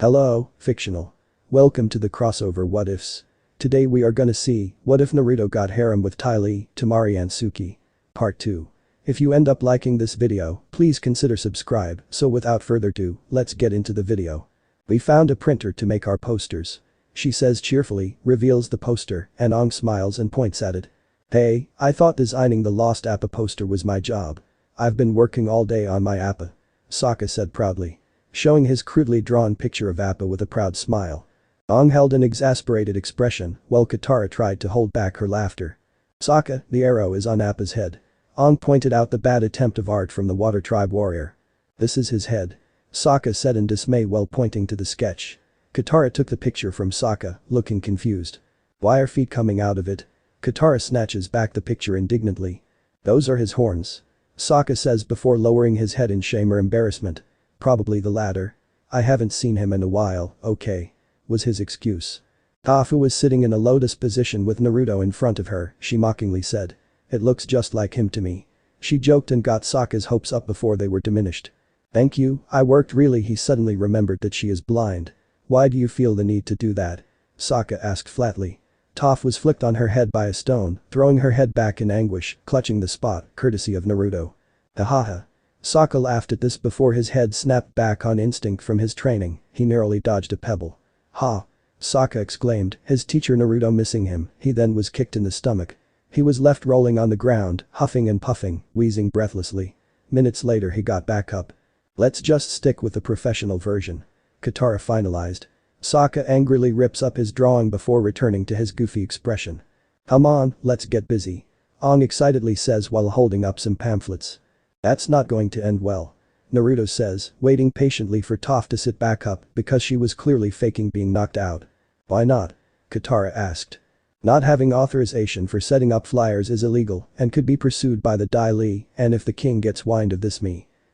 Hello, fictional. Welcome to the crossover What Ifs. Today we are gonna see, what if Naruto got harem with Ty Lee, Temari and Suki? Part 2. If you end up liking this video, please consider subscribe, so without further ado, let's get into the video. We found a printer to make our posters. She says cheerfully, reveals the poster, and Ong smiles and points at it. Hey, I thought designing the Lost Appa poster was my job. I've been working all day on my Appa. Sokka said proudly. Showing his crudely drawn picture of Appa with a proud smile. Ong held an exasperated expression, while Katara tried to hold back her laughter. Sokka, the arrow is on Appa's head. Ong pointed out the bad attempt of art from the Water Tribe warrior. This is his head. Sokka said in dismay while pointing to the sketch. Katara took the picture from Sokka, looking confused. Why are feet coming out of it? Katara snatches back the picture indignantly. Those are his horns. Sokka says before lowering his head in shame or embarrassment. Probably the latter. I haven't seen him in a while, okay. Was his excuse. Toph was sitting in a lotus position with Naruto in front of her, she mockingly said. It looks just like him to me. She joked and got Sokka's hopes up before they were diminished. Thank you, I worked really. He suddenly remembered that she is blind. Why do you feel the need to do that? Sokka asked flatly. Toph was flicked on her head by a stone, throwing her head back in anguish, clutching the spot, courtesy of Naruto. Hahaha. Sokka laughed at this before his head snapped back on instinct from his training, he narrowly dodged a pebble. Ha! Sokka exclaimed, his teacher Naruto missing him, he then was kicked in the stomach. He was left rolling on the ground, huffing and puffing, wheezing breathlessly. Minutes later he got back up. Let's just stick with the professional version. Katara finalized. Sokka angrily rips up his drawing before returning to his goofy expression. Come on, let's get busy. Ong excitedly says while holding up some pamphlets. That's not going to end well. Naruto says, waiting patiently for Toph to sit back up because she was clearly faking being knocked out. Why not? Katara asked. Not having authorization for setting up flyers is illegal and could be pursued by the Dai Li, and if the king gets wind of this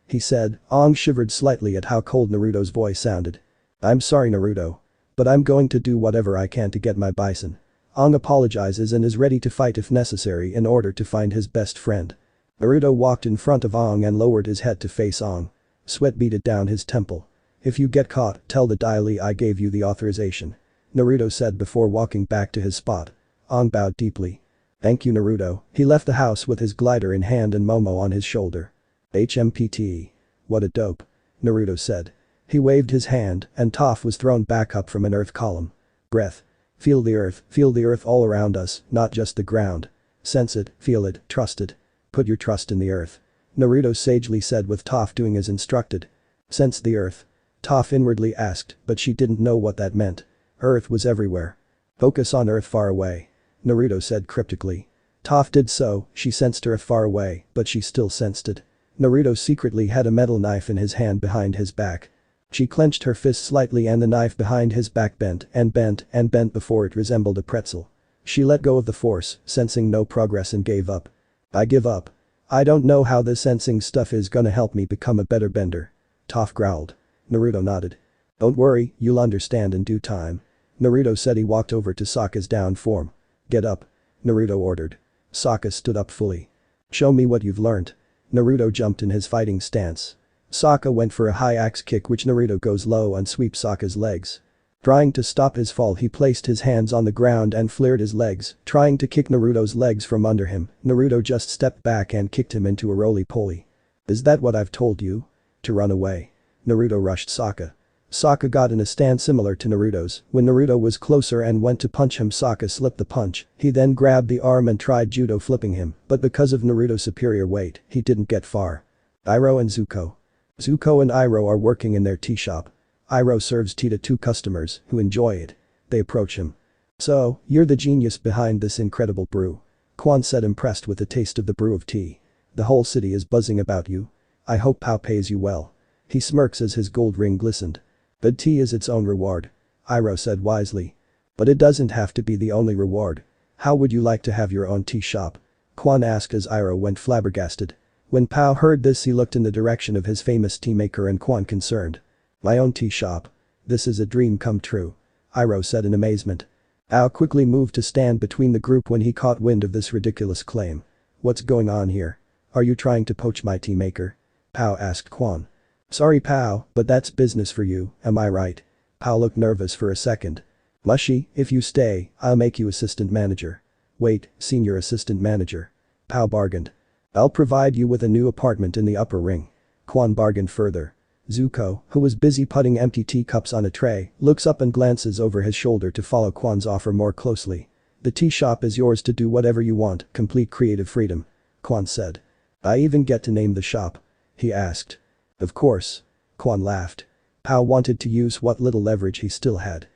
he said. Ong shivered slightly at how cold Naruto's voice sounded. I'm sorry Naruto. But I'm going to do whatever I can to get my bison. Ong apologizes and is ready to fight if necessary in order to find his best friend. Naruto walked in front of Ong and lowered his head to face Ong. Sweat beaded down his temple. If you get caught, tell the Dai Li I gave you the authorization. Naruto said before walking back to his spot. Ong bowed deeply. Thank you Naruto. He left the house with his glider in hand and Momo on his shoulder. HMPT. What a dope. Naruto said. He waved his hand and Toph was thrown back up from an earth column. Breath. Feel the earth all around us, not just the ground. Sense it, feel it, trust it. Put your trust in the earth. Naruto sagely said with Toph doing as instructed. Sense the earth. Toph inwardly asked, but she didn't know what that meant. Earth was everywhere. Focus on earth far away. Naruto said cryptically. Toph did so, she sensed earth far away, but she still sensed it. Naruto secretly had a metal knife in his hand behind his back. She clenched her fist slightly and the knife behind his back bent and bent and bent before it resembled a pretzel. She let go of the force, sensing no progress and gave up. I give up. I don't know how this sensing stuff is gonna help me become a better bender. Toph growled. Naruto nodded. Don't worry, you'll understand in due time. Naruto said he walked over to Sokka's down form. Get up. Naruto ordered. Sokka stood up fully. Show me what you've learned. Naruto jumped in his fighting stance. Sokka went for a high axe kick which Naruto goes low and sweeps Sokka's legs. Trying to stop his fall he placed his hands on the ground and flared his legs, trying to kick Naruto's legs from under him. Naruto just stepped back and kicked him into a roly-poly. Is that what I've told you? To run away. Naruto rushed Sokka. Sokka got in a stand similar to Naruto's. When Naruto was closer and went to punch him, Sokka slipped the punch. He then grabbed the arm and tried judo flipping him, but because of Naruto's superior weight, he didn't get far. Iroh and Zuko. Zuko and Iroh are working in their tea shop. Iroh serves tea to two customers who enjoy it. They approach him. So, you're the genius behind this incredible brew. Quan said impressed with the taste of the brew of tea. The whole city is buzzing about you. I hope Pao pays you well. He smirks as his gold ring glistened. Good tea is its own reward. Iroh said wisely. But it doesn't have to be the only reward. How would you like to have your own tea shop? Quan asked as Iroh went flabbergasted. When Pao heard this he looked in the direction of his famous tea maker and Quan concerned. My own tea shop. This is a dream come true. Iroh said in amazement. Pao quickly moved to stand between the group when he caught wind of this ridiculous claim. What's going on here? Are you trying to poach my tea maker? Pao asked Quan. Sorry Pao, but that's business for you, am I right? Pao looked nervous for a second. Mushy, if you stay, I'll make you assistant manager. Wait, senior assistant manager. Pao bargained. I'll provide you with a new apartment in the upper ring. Quan bargained further. Zuko, who was busy putting empty teacups on a tray, looks up and glances over his shoulder to follow Quan's offer more closely. The tea shop is yours to do whatever you want, complete creative freedom. Quan said. I even get to name the shop? He asked. Of course. Quan laughed. Pao wanted to use what little leverage he still had.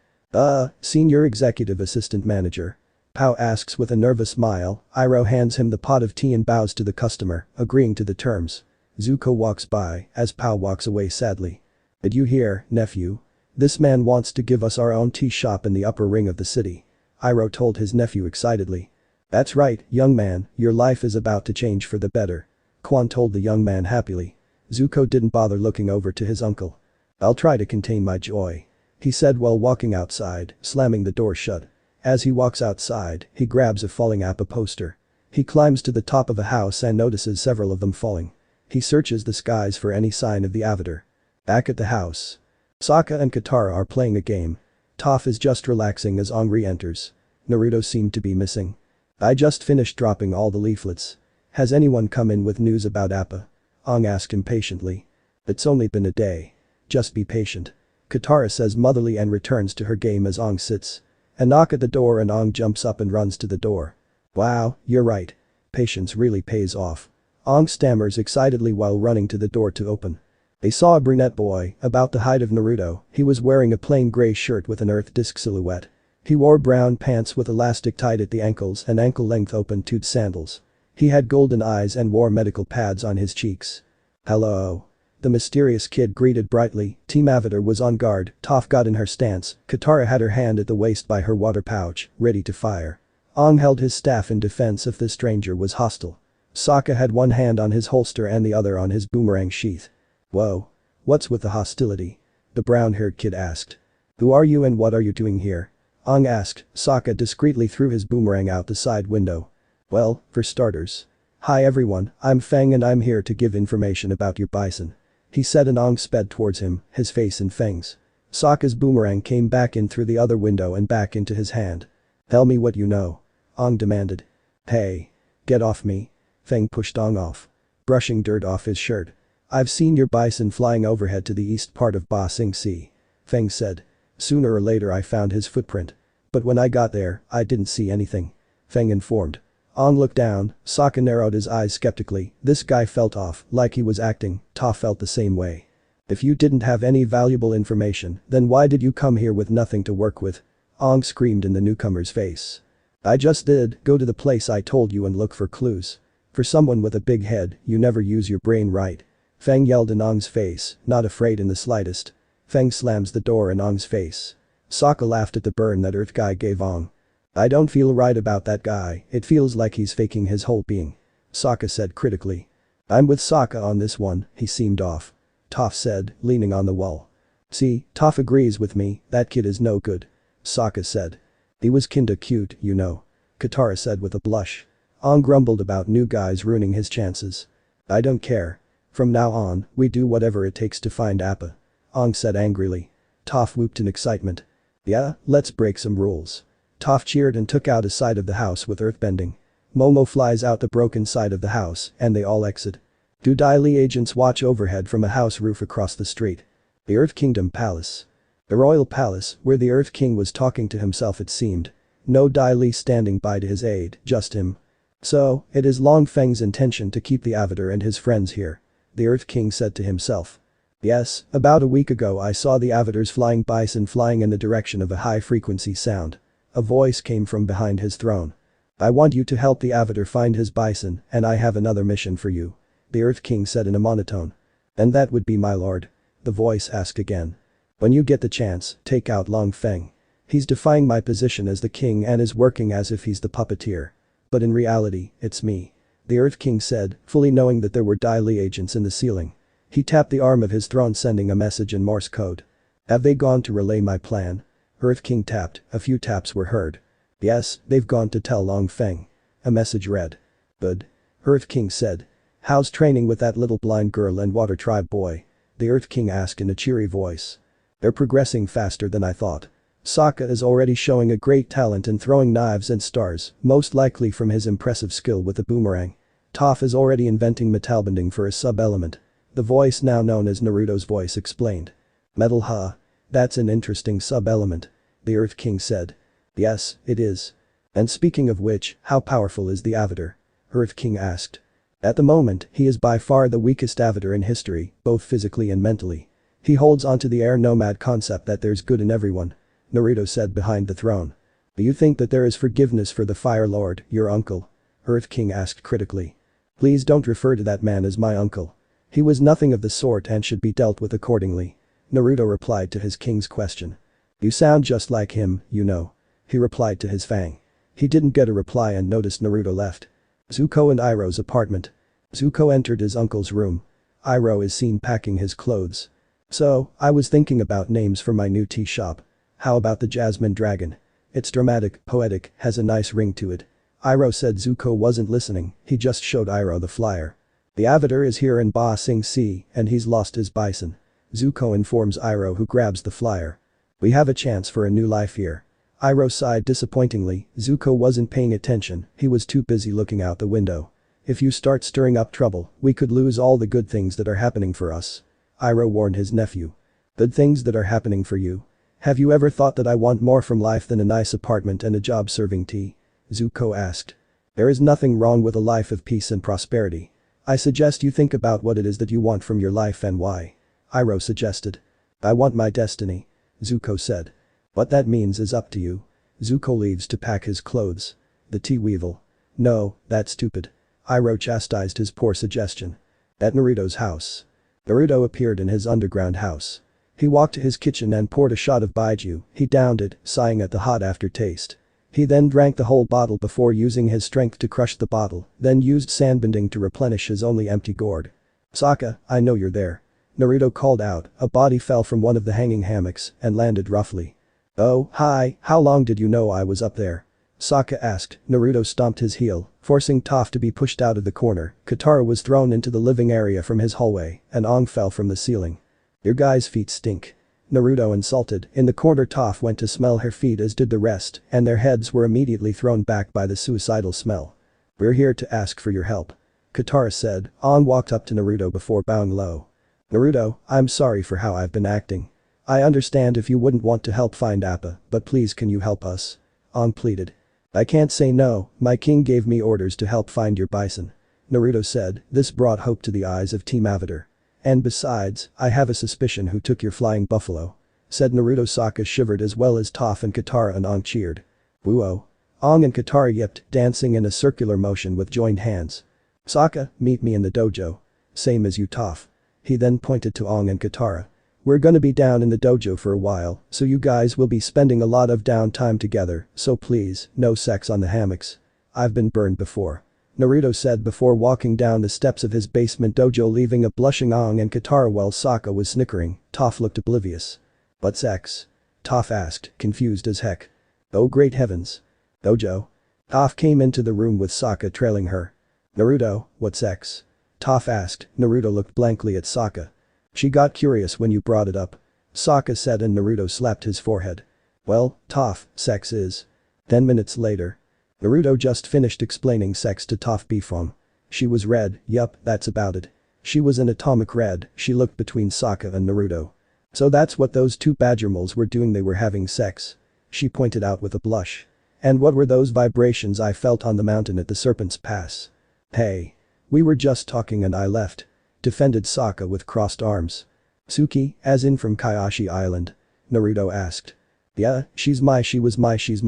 Senior executive assistant manager. Pao asks with a nervous smile. Iroh hands him the pot of tea and bows to the customer, agreeing to the terms. Zuko walks by as Pao walks away sadly. Did you hear, nephew? This man wants to give us our own tea shop in the upper ring of the city. Iroh told his nephew excitedly. That's right, young man, your life is about to change for the better. Quan told the young man happily. Zuko didn't bother looking over to his uncle. I'll try to contain my joy. He said while walking outside, slamming the door shut. As he walks outside, he grabs a falling Appa poster. He climbs to the top of a house and notices several of them falling. He searches the skies for any sign of the Avatar. Back at the house. Sokka and Katara are playing a game. Toph is just relaxing as Aang re-enters. Naruto seemed to be missing. I just finished dropping all the leaflets. Has anyone come in with news about Appa? Aang asked impatiently. It's only been a day. Just be patient. Katara says motherly and returns to her game as Aang sits. A knock at the door and Aang jumps up and runs to the door. Wow, you're right. Patience really pays off. Aang stammers excitedly while running to the door to open. They saw a brunette boy, about the height of Naruto. He was wearing a plain grey shirt with an earth disc silhouette. He wore brown pants with elastic tied at the ankles and ankle-length open-toed sandals. He had golden eyes and wore medical pads on his cheeks. Hello. The mysterious kid greeted brightly. Team Avatar was on guard. Toph got in her stance. Katara had her hand at the waist by her water pouch, ready to fire. Aang held his staff in defense if this stranger was hostile. Sokka had one hand on his holster and the other on his boomerang sheath. Whoa. What's with the hostility? The brown-haired kid asked. Who are you and what are you doing here? Aang asked. Sokka discreetly threw his boomerang out the side window. Well, for starters. Hi everyone, I'm Fang and I'm here to give information about your bison. He said and Aang sped towards him, his face in fangs. Sokka's boomerang came back in through the other window and back into his hand. Tell me what you know. Aang demanded. Hey. Get off me. Fang pushed Aang off. Brushing dirt off his shirt. I've seen your bison flying overhead to the east part of Ba Sing Sea. Fang said. Sooner or later I found his footprint. But when I got there, I didn't see anything. Fang informed. Aang looked down. Sokka narrowed his eyes skeptically. This guy felt off, like he was acting. Toph felt the same way. If you didn't have any valuable information, then why did you come here with nothing to work with? Aang screamed in the newcomer's face. I just did, go to the place I told you and look for clues. For someone with a big head, you never use your brain right. Fang yelled in Aang's face, not afraid in the slightest. Fang slams the door in Aang's face. Sokka laughed at the burn that Earth guy gave Aang. I don't feel right about that guy, it feels like he's faking his whole being. Sokka said critically. I'm with Sokka on this one, he seemed off. Toph said, leaning on the wall. See, Toph agrees with me, that kid is no good. Sokka said. He was kinda cute, you know. Katara said with a blush. Aang grumbled about new guys ruining his chances. I don't care. From now on, we do whatever it takes to find Appa. Aang said angrily. Toph whooped in excitement. Yeah, let's break some rules. Toph cheered and took out a side of the house with earthbending. Momo flies out the broken side of the house and they all exit. Two Dai Li agents watch overhead from a house roof across the street. The Earth Kingdom Palace. The royal palace where the Earth King was talking to himself it seemed. No Dai Li standing by to his aid, just him. So, it is Long Feng's intention to keep the Avatar and his friends here. The Earth King said to himself. Yes, about a week ago I saw the Avatar's flying bison flying in the direction of a high-frequency sound. A voice came from behind his throne. I want you to help the Avatar find his bison and I have another mission for you. The Earth King said in a monotone. And that would be my lord? The voice asked again. When you get the chance, take out Long Feng. He's defying my position as the king and is working as if he's the puppeteer. But in reality, it's me. The Earth King said, fully knowing that there were Dai Li agents in the ceiling. He tapped the arm of his throne sending a message in Morse code. Have they gone to relay my plan? Earth King tapped, a few taps were heard. Yes, they've gone to tell Long Feng. A message read. Good. Earth King said. How's training with that little blind girl and Water Tribe boy? The Earth King asked in a cheery voice. They're progressing faster than I thought. Sokka is already showing a great talent in throwing knives and stars, most likely from his impressive skill with the boomerang. Toph is already inventing metalbending for a sub-element. The voice now known as Naruto's voice explained. Metal huh? That's an interesting sub-element. The Earth King said. Yes, it is. And speaking of which, how powerful is the Avatar? Earth King asked. At the moment, he is by far the weakest Avatar in history, both physically and mentally. He holds onto the air nomad concept that there's good in everyone. Naruto said behind the throne. Do you think that there is forgiveness for the Fire Lord, your uncle? Earth King asked critically. Please don't refer to that man as my uncle. He was nothing of the sort and should be dealt with accordingly. Naruto replied to his king's question. You sound just like him, you know. He replied to his Fang. He didn't get a reply and noticed Naruto left. Zuko and Iroh's apartment. Zuko entered his uncle's room. Iroh is seen packing his clothes. So, I was thinking about names for my new tea shop. How about the Jasmine Dragon? It's dramatic, poetic, has a nice ring to it. Iroh said. Zuko wasn't listening, he just showed Iroh the flyer. The Avatar is here in Ba Sing Se, and he's lost his bison. Zuko informs Iroh, who grabs the flyer. We have a chance for a new life here. Iroh sighed disappointingly. Zuko wasn't paying attention, he was too busy looking out the window. If you start stirring up trouble, we could lose all the good things that are happening for us. Iroh warned his nephew. Good things that are happening for you? Have you ever thought that I want more from life than a nice apartment and a job serving tea? Zuko asked. There is nothing wrong with a life of peace and prosperity. I suggest you think about what it is that you want from your life and why. Iroh suggested. I want my destiny. Zuko said. What that means is up to you. Zuko leaves to pack his clothes. The tea weevil. No, that's stupid. Iroh chastised his poor suggestion. At Naruto's house. Naruto appeared in his underground house. He walked to his kitchen and poured a shot of baijiu. He downed it, sighing at the hot aftertaste. He then drank the whole bottle before using his strength to crush the bottle, then used sandbending to replenish his only empty gourd. Sokka, I know you're there. Naruto called out. A body fell from one of the hanging hammocks and landed roughly. Oh, hi, how long did you know I was up there? Sokka asked. Naruto stomped his heel, forcing Toph to be pushed out of the corner. Katara was thrown into the living area from his hallway, and Aang fell from the ceiling. Your guys' feet stink. Naruto insulted. In the corner, Toph went to smell her feet as did the rest, and their heads were immediately thrown back by the suicidal smell. We're here to ask for your help. Katara said. Aang walked up to Naruto before bowing low. Naruto, I'm sorry for how I've been acting. I understand if you wouldn't want to help find Appa, but please can you help us? Aang pleaded. I can't say no, my king gave me orders to help find your bison. Naruto said. This brought hope to the eyes of Team Avatar. And besides, I have a suspicion who took your flying buffalo. Said Naruto. Sokka shivered as well as Toph and Katara and Aang cheered. Woo-oh. Aang and Katara yipped, dancing in a circular motion with joined hands. Sokka, meet me in the dojo. Same as you, Toph. He then pointed to Aang and Katara. We're gonna be down in the dojo for a while, so you guys will be spending a lot of downtime together, so please, no sex on the hammocks. I've been burned before. Naruto said before walking down the steps of his basement dojo, leaving a blushing Aang and Katara while Sokka was snickering. Toph looked oblivious. What's sex? Toph asked, confused as heck. Oh great heavens. Dojo? Toph came into the room with Sokka trailing her. Naruto, what's sex? Toph asked. Naruto looked blankly at Sokka. She got curious when you brought it up. Sokka said, and Naruto slapped his forehead. Well, Toph, sex is. 10 minutes later. Naruto just finished explaining sex to Toph Bifong. She was red, yup, that's about it. She was an atomic red. She looked between Sokka and Naruto. So that's what those two badger moles were doing, they were having sex. She pointed out with a blush. And what were those vibrations I felt on the mountain at the Serpent's Pass? Hey. We were just talking and I left. Defended Sokka with crossed arms. Suki, as in from Kyoshi Island? Naruto asked. Yeah, she's my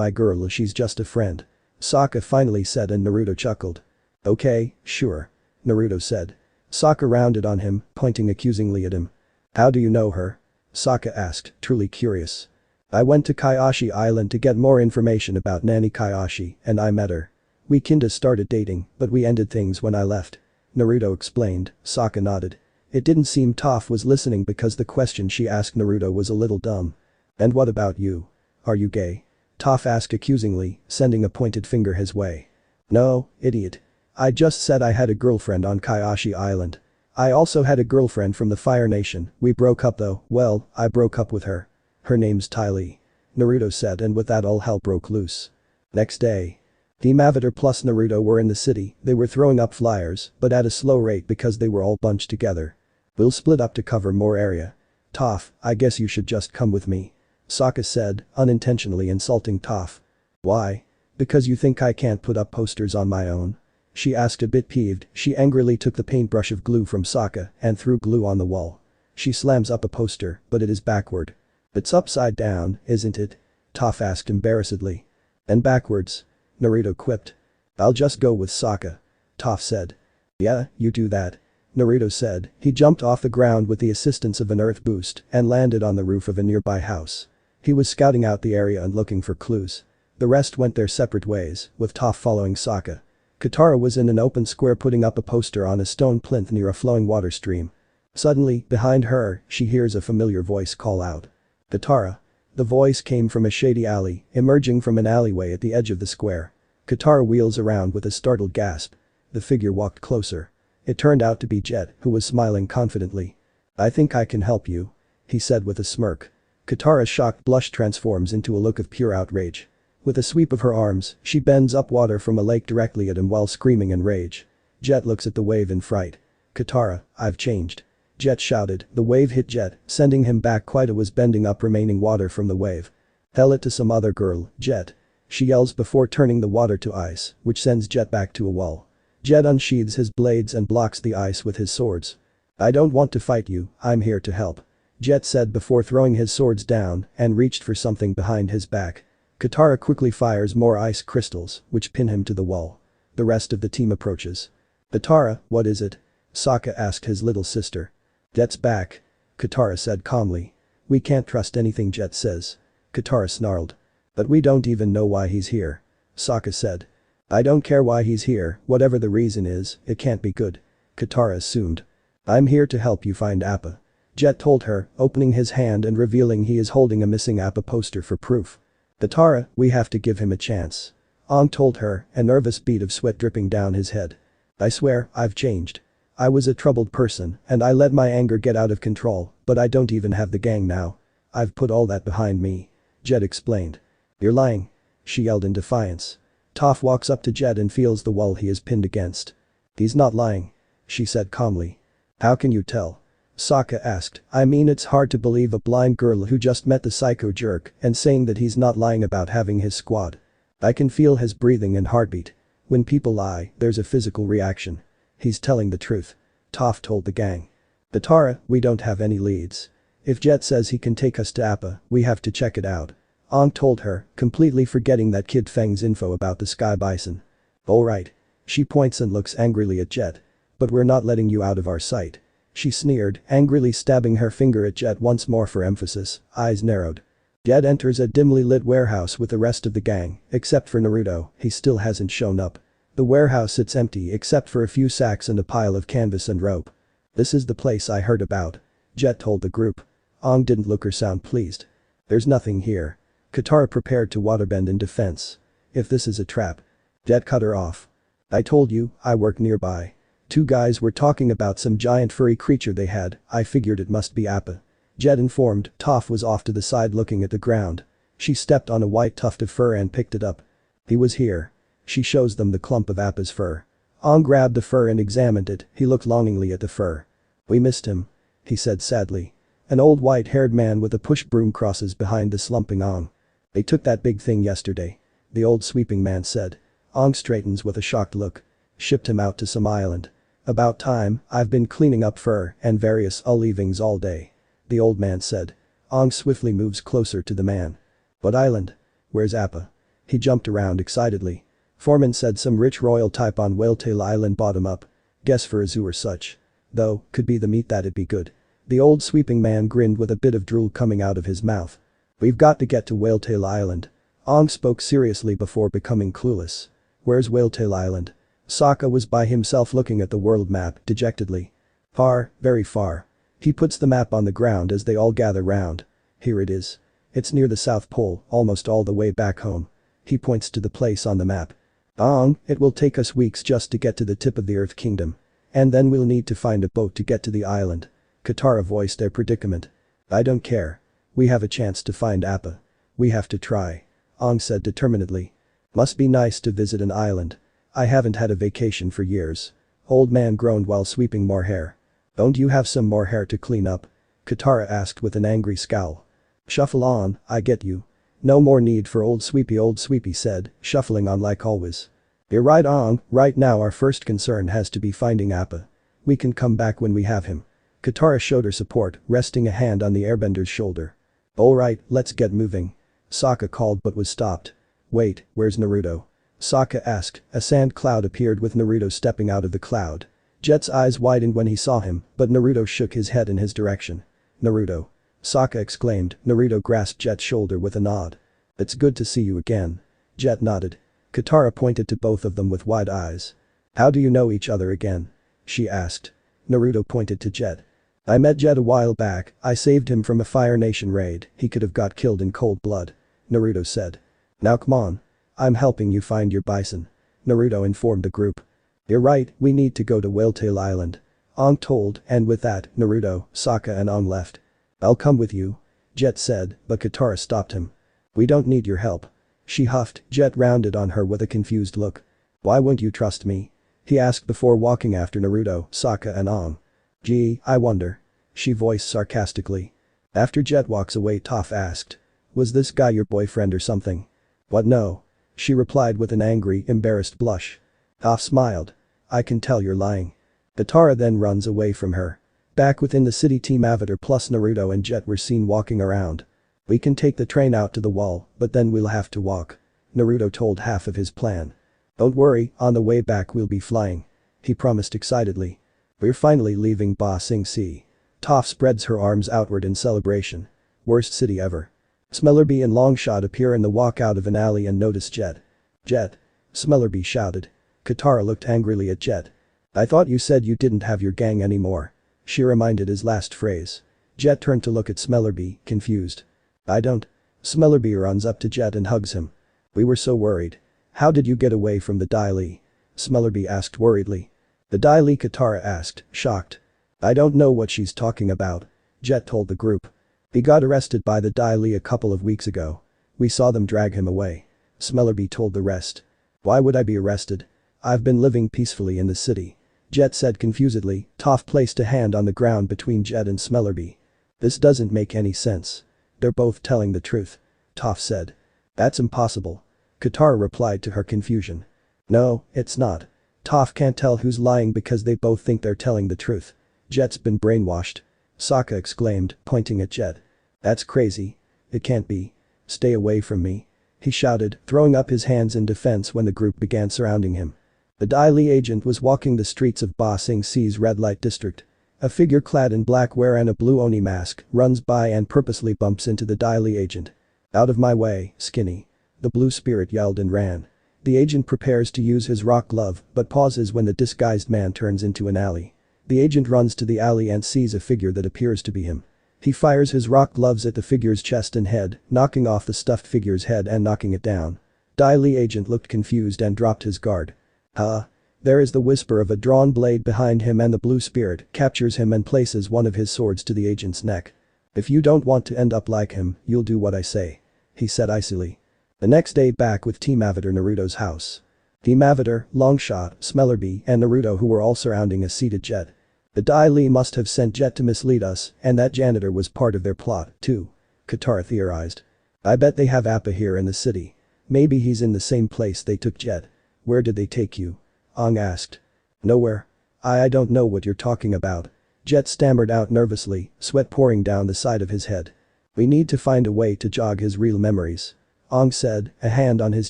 girl, she's just a friend. Sokka finally said, and Naruto chuckled. Okay, sure. Naruto said. Sokka rounded on him, pointing accusingly at him. How do you know her? Sokka asked, truly curious. I went to Kyoshi Island to get more information about Nani Kyoshi, and I met her. We kinda started dating, but we ended things when I left. Naruto explained. Sokka nodded. It didn't seem Toph was listening because the question she asked Naruto was a little dumb. And what about you? Are you gay? Toph asked accusingly, sending a pointed finger his way. No, idiot. I just said I had a girlfriend on Kyoshi Island. I also had a girlfriend from the Fire Nation, we broke up though, well, I broke up with her. Her name's Tylee. Naruto said, and with that all hell broke loose. Next day. Team Avatar plus Naruto were in the city, they were throwing up flyers, but at a slow rate because they were all bunched together. We'll split up to cover more area. Toph, I guess you should just come with me. Sokka said, unintentionally insulting Toph. Why? Because you think I can't put up posters on my own? She asked a bit peeved, she angrily took the paintbrush of glue from Sokka and threw glue on the wall. She slams up a poster, but it is backward. It's upside down, isn't it? Toph asked embarrassedly. And backwards. Naruto quipped. I'll just go with Sokka. Toph said. Yeah, you do that. Naruto said. He jumped off the ground with the assistance of an earth boost and landed on the roof of a nearby house. He was scouting out the area and looking for clues. The rest went their separate ways, with Toph following Sokka. Katara was in an open square putting up a poster on a stone plinth near a flowing water stream. Suddenly, behind her, she hears a familiar voice call out. Katara. The voice came from a shady alley, emerging from an alleyway at the edge of the square. Katara wheels around with a startled gasp. The figure walked closer. It turned out to be Jet, who was smiling confidently. I think I can help you. He said with a smirk. Katara's shocked blush transforms into a look of pure outrage. With a sweep of her arms, she bends up water from a lake directly at him while screaming in rage. Jet looks at the wave in fright. Katara, I've changed. Jet shouted, the wave hit Jet, sending him back quite a ways bending up remaining water from the wave. Tell it to some other girl, Jet. She yells before turning the water to ice, which sends Jet back to a wall. Jet unsheathes his blades and blocks the ice with his swords. I don't want to fight you, I'm here to help. Jet said before throwing his swords down and reached for something behind his back. Katara quickly fires more ice crystals, which pin him to the wall. The rest of the team approaches. Katara, what is it? Sokka asked his little sister. Jet's back. Katara said calmly. We can't trust anything Jet says. Katara snarled. But we don't even know why he's here. Sokka said. I don't care why he's here, whatever the reason is, it can't be good. Katara assumed. I'm here to help you find Appa. Jet told her, opening his hand and revealing he is holding a missing Appa poster for proof. Katara, we have to give him a chance. Aang told her, a nervous bead of sweat dripping down his head. I swear, I've changed. I was a troubled person and I let my anger get out of control, but I don't even have the gang now. I've put all that behind me. Jet explained. You're lying. She yelled in defiance. Toph walks up to Jet and feels the wall he is pinned against. He's not lying. She said calmly. How can you tell? Sokka asked. I mean it's hard to believe a blind girl who just met the psycho jerk and saying that he's not lying about having his squad. I can feel his breathing and heartbeat. When people lie, there's a physical reaction. He's telling the truth. Toph told the gang. Katara, we don't have any leads. If Jet says he can take us to Appa, we have to check it out. Aang told her, completely forgetting that Kid Feng's info about the Sky Bison. Alright. She points and looks angrily at Jet. But we're not letting you out of our sight. She sneered, angrily stabbing her finger at Jet once more for emphasis, eyes narrowed. Jet enters a dimly lit warehouse with the rest of the gang, except for Naruto, he still hasn't shown up. The warehouse sits empty except for a few sacks and a pile of canvas and rope. This is the place I heard about. Jet told the group. Aang didn't look or sound pleased. There's nothing here. Katara prepared to waterbend in defense. If this is a trap. Jet cut her off. I told you, I work nearby. Two guys were talking about some giant furry creature they had, I figured it must be Appa. Jet informed. Toph was off to the side looking at the ground. She stepped on a white tuft of fur and picked it up. He was here. She shows them the clump of Appa's fur. Aang grabbed the fur and examined it, he looked longingly at the fur. We missed him. He said sadly. An old white-haired man with a push broom crosses behind the slumping Aang. They took that big thing yesterday. The old sweeping man said. Aang straightens with a shocked look. Shipped him out to some island. About time, I've been cleaning up fur and various leavings all day. The old man said. Aang swiftly moves closer to the man. What island? Where's Appa? He jumped around excitedly. Foreman said some rich royal type on Whaletail Island bottom up. Guess for a zoo or such. Though, could be the meat that'd be good. The old sweeping man grinned with a bit of drool coming out of his mouth. We've got to get to Whaletail Island. Aang spoke seriously before becoming clueless. Where's Whaletail Island? Sokka was by himself looking at the world map dejectedly. Far, very far. He puts the map on the ground as they all gather round. Here it is. It's near the South Pole, almost all the way back home. He points to the place on the map. Aang, it will take us weeks just to get to the tip of the Earth Kingdom. And then we'll need to find a boat to get to the island. Katara voiced their predicament. I don't care. We have a chance to find Appa. We have to try. Aang said determinedly. Must be nice to visit an island. I haven't had a vacation for years. Old man groaned while sweeping more hair. Don't you have some more hair to clean up? Katara asked with an angry scowl. Shuffle on, I get you. No more need for old Sweepy said, shuffling on like always. You're right Aang, right now our first concern has to be finding Appa. We can come back when we have him. Katara showed her support, resting a hand on the airbender's shoulder. Alright, let's get moving. Sokka called but was stopped. Wait, where's Naruto? Sokka asked, a sand cloud appeared with Naruto stepping out of the cloud. Jet's eyes widened when he saw him, but Naruto shook his head in his direction. Naruto. Sokka exclaimed. Naruto grasped Jet's shoulder with a nod. It's good to see you again. Jet nodded. Katara pointed to both of them with wide eyes. How do you know each other again? She asked. Naruto pointed to Jet. I met Jet a while back, I saved him from a Fire Nation raid, he could have got killed in cold blood. Naruto said. Now come on. I'm helping you find your bison. Naruto informed the group. You're right, we need to go to Whaletail Island. Aang told, and with that, Naruto, Sokka and Aang left. I'll come with you. Jet said, but Katara stopped him. We don't need your help. She huffed. Jet rounded on her with a confused look. Why won't you trust me? He asked before walking after Naruto, Sokka and Aang. Gee, I wonder. She voiced sarcastically. After Jet walks away Toph asked. Was this guy your boyfriend or something? What no. She replied with an angry, embarrassed blush. Toph smiled. I can tell you're lying. Katara then runs away from her. Back within the city Team Avatar plus Naruto and Jet were seen walking around. We can take the train out to the wall, but then we'll have to walk. Naruto told half of his plan. Don't worry, on the way back we'll be flying. He promised excitedly. We're finally leaving Ba Sing Se. Toph spreads her arms outward in celebration. Worst city ever. Smellerbee and Longshot appear in the walk out of an alley and notice Jet. Jet. Smellerbee shouted. Katara looked angrily at Jet. I thought you said you didn't have your gang anymore. She reminded his last phrase. Jet turned to look at Smellerbee, confused. I don't. Smellerbee runs up to Jet and hugs him. We were so worried. How did you get away from the Dai Li? Smellerbee asked worriedly. The Dai Li? Katara asked, shocked. I don't know what she's talking about. Jet told the group. He got arrested by the Dai Li a couple of weeks ago. We saw them drag him away. Smellerbee told the rest. Why would I be arrested? I've been living peacefully in the city. Jet said confusedly. Toph placed a hand on the ground between Jet and Smellerbee. This doesn't make any sense. They're both telling the truth. Toph said. That's impossible. Katara replied to her confusion. No, it's not. Toph can't tell who's lying because they both think they're telling the truth. Jet's been brainwashed. Sokka exclaimed, pointing at Jet. That's crazy. It can't be. Stay away from me. He shouted, throwing up his hands in defense when the group began surrounding him. The Dai Li agent was walking the streets of Ba Sing Se's red light district. A figure clad in black wear and a blue Oni mask runs by and purposely bumps into the Dai Li agent. Out of my way, skinny. The blue spirit yelled and ran. The agent prepares to use his rock glove but pauses when the disguised man turns into an alley. The agent runs to the alley and sees a figure that appears to be him. He fires his rock gloves at the figure's chest and head, knocking off the stuffed figure's head and knocking it down. Dai Li agent looked confused and dropped his guard. Huh? There is the whisper of a drawn blade behind him and the blue spirit captures him and places one of his swords to the agent's neck. If you don't want to end up like him, you'll do what I say. He said icily. The next day back with Team Avatar Naruto's house. Team Avatar, Longshot, Smellerbee and Naruto who were all surrounding a seated Jet. The Dai Li must have sent Jet to mislead us and that janitor was part of their plot, too. Katara theorized. I bet they have Appa here in the city. Maybe he's in the same place they took Jet. Where did they take you? Aang asked. Nowhere. I don't know what you're talking about. Jet stammered out nervously, sweat pouring down the side of his head. We need to find a way to jog his real memories. Aang said, a hand on his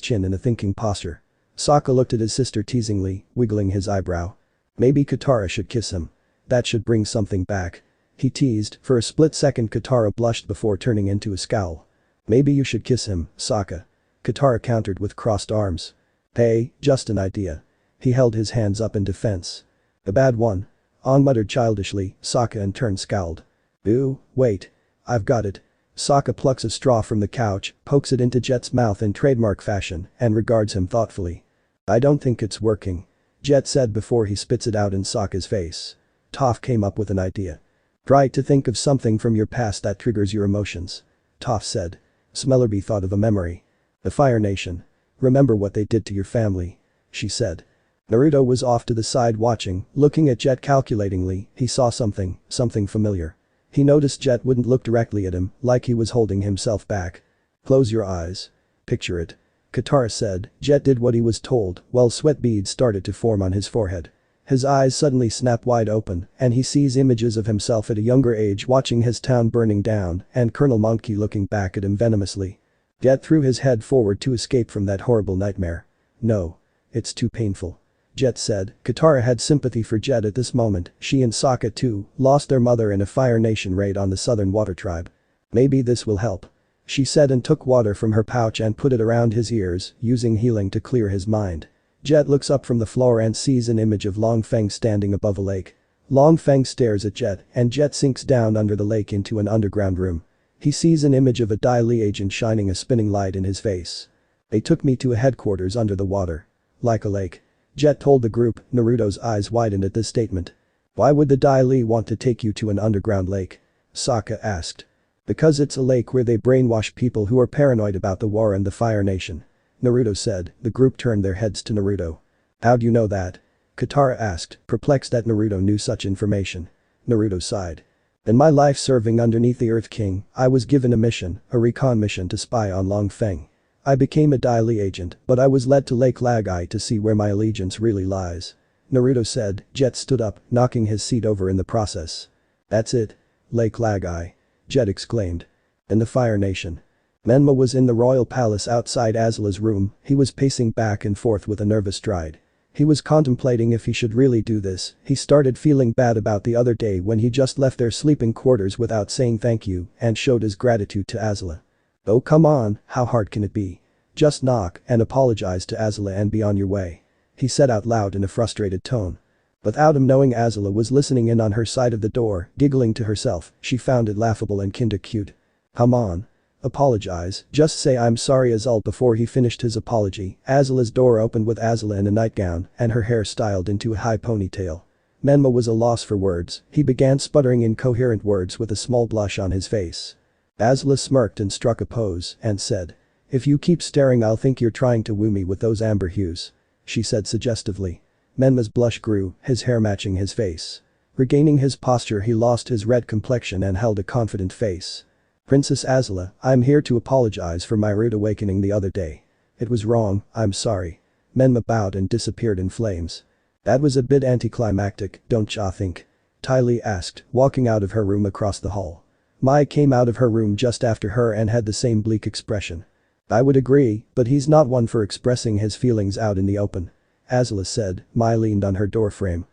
chin in a thinking posture. Sokka looked at his sister teasingly, wiggling his eyebrow. Maybe Katara should kiss him. That should bring something back. He teased. For a split second Katara blushed before turning into a scowl. Maybe you should kiss him, Sokka. Katara countered with crossed arms. Hey, just an idea. He held his hands up in defense. A bad one. Aang muttered childishly. Sokka in turn scowled. Ooh, wait. I've got it. Sokka plucks a straw from the couch, pokes it into Jet's mouth in trademark fashion, and regards him thoughtfully. I don't think it's working. Jet said before he spits it out in Sokka's face. Toph came up with an idea. Try to think of something from your past that triggers your emotions. Toph said. Smellerby thought of a memory. The Fire Nation. Remember what they did to your family. She said. Naruto was off to the side watching, looking at Jet calculatingly. He saw something familiar. He noticed Jet wouldn't look directly at him, like he was holding himself back. Close your eyes. Picture it. Katara said. Jet did what he was told, while sweat beads started to form on his forehead. His eyes suddenly snap wide open, and he sees images of himself at a younger age watching his town burning down, and Colonel Monkey looking back at him venomously. Jet threw his head forward to escape from that horrible nightmare. No. It's too painful. Jet said. Katara had sympathy for Jet at this moment. She and Sokka too lost their mother in a Fire Nation raid on the Southern Water Tribe. Maybe this will help. She said and took water from her pouch and put it around his ears, using healing to clear his mind. Jet looks up from the floor and sees an image of Long Feng standing above a lake. Long Feng stares at Jet, and Jet sinks down under the lake into an underground room. He sees an image of a Dai Li agent shining a spinning light in his face. They took me to a headquarters under the water. Like a lake. Jet told the group. Naruto's eyes widened at this statement. Why would the Dai Li want to take you to an underground lake? Sokka asked. Because it's a lake where they brainwash people who are paranoid about the war and the Fire Nation. Naruto said. The group turned their heads to Naruto. How'd you know that? Katara asked, perplexed that Naruto knew such information. Naruto sighed. In my life serving underneath the Earth King, I was given a mission, a recon mission to spy on Long Feng. I became a Dai Li agent, but I was led to Lake Lagai to see where my allegiance really lies. Naruto said. Jet stood up, knocking his seat over in the process. That's it. Lake Lagai. Jet exclaimed. In the Fire Nation. Menma was in the royal palace outside Azula's room. He was pacing back and forth with a nervous stride. He was contemplating if he should really do this. He started feeling bad about the other day when he just left their sleeping quarters without saying thank you and showed his gratitude to Azula. Oh come on, how hard can it be? Just knock and apologize to Azula and be on your way. He said out loud in a frustrated tone. Without him knowing, Azula was listening in on her side of the door, giggling to herself. She found it laughable and kinda cute. Come on. Apologize, just say I'm sorry. Azul. Before he finished his apology, Azula's door opened with Azula in a nightgown and her hair styled into a high ponytail. Menma was a loss for words. He began sputtering incoherent words with a small blush on his face. Azula smirked and struck a pose and said. If you keep staring I'll think you're trying to woo me with those amber hues. She said suggestively. Menma's blush grew, his hair matching his face. Regaining his posture, he lost his red complexion and held a confident face. Princess Azula, I'm here to apologize for my rude awakening the other day. It was wrong, I'm sorry. Menma bowed and disappeared in flames. That was a bit anticlimactic, don't ya think? Ty Lee asked, walking out of her room across the hall. Mai came out of her room just after her and had the same bleak expression. I would agree, but he's not one for expressing his feelings out in the open. Azula said. Mai leaned on her doorframe.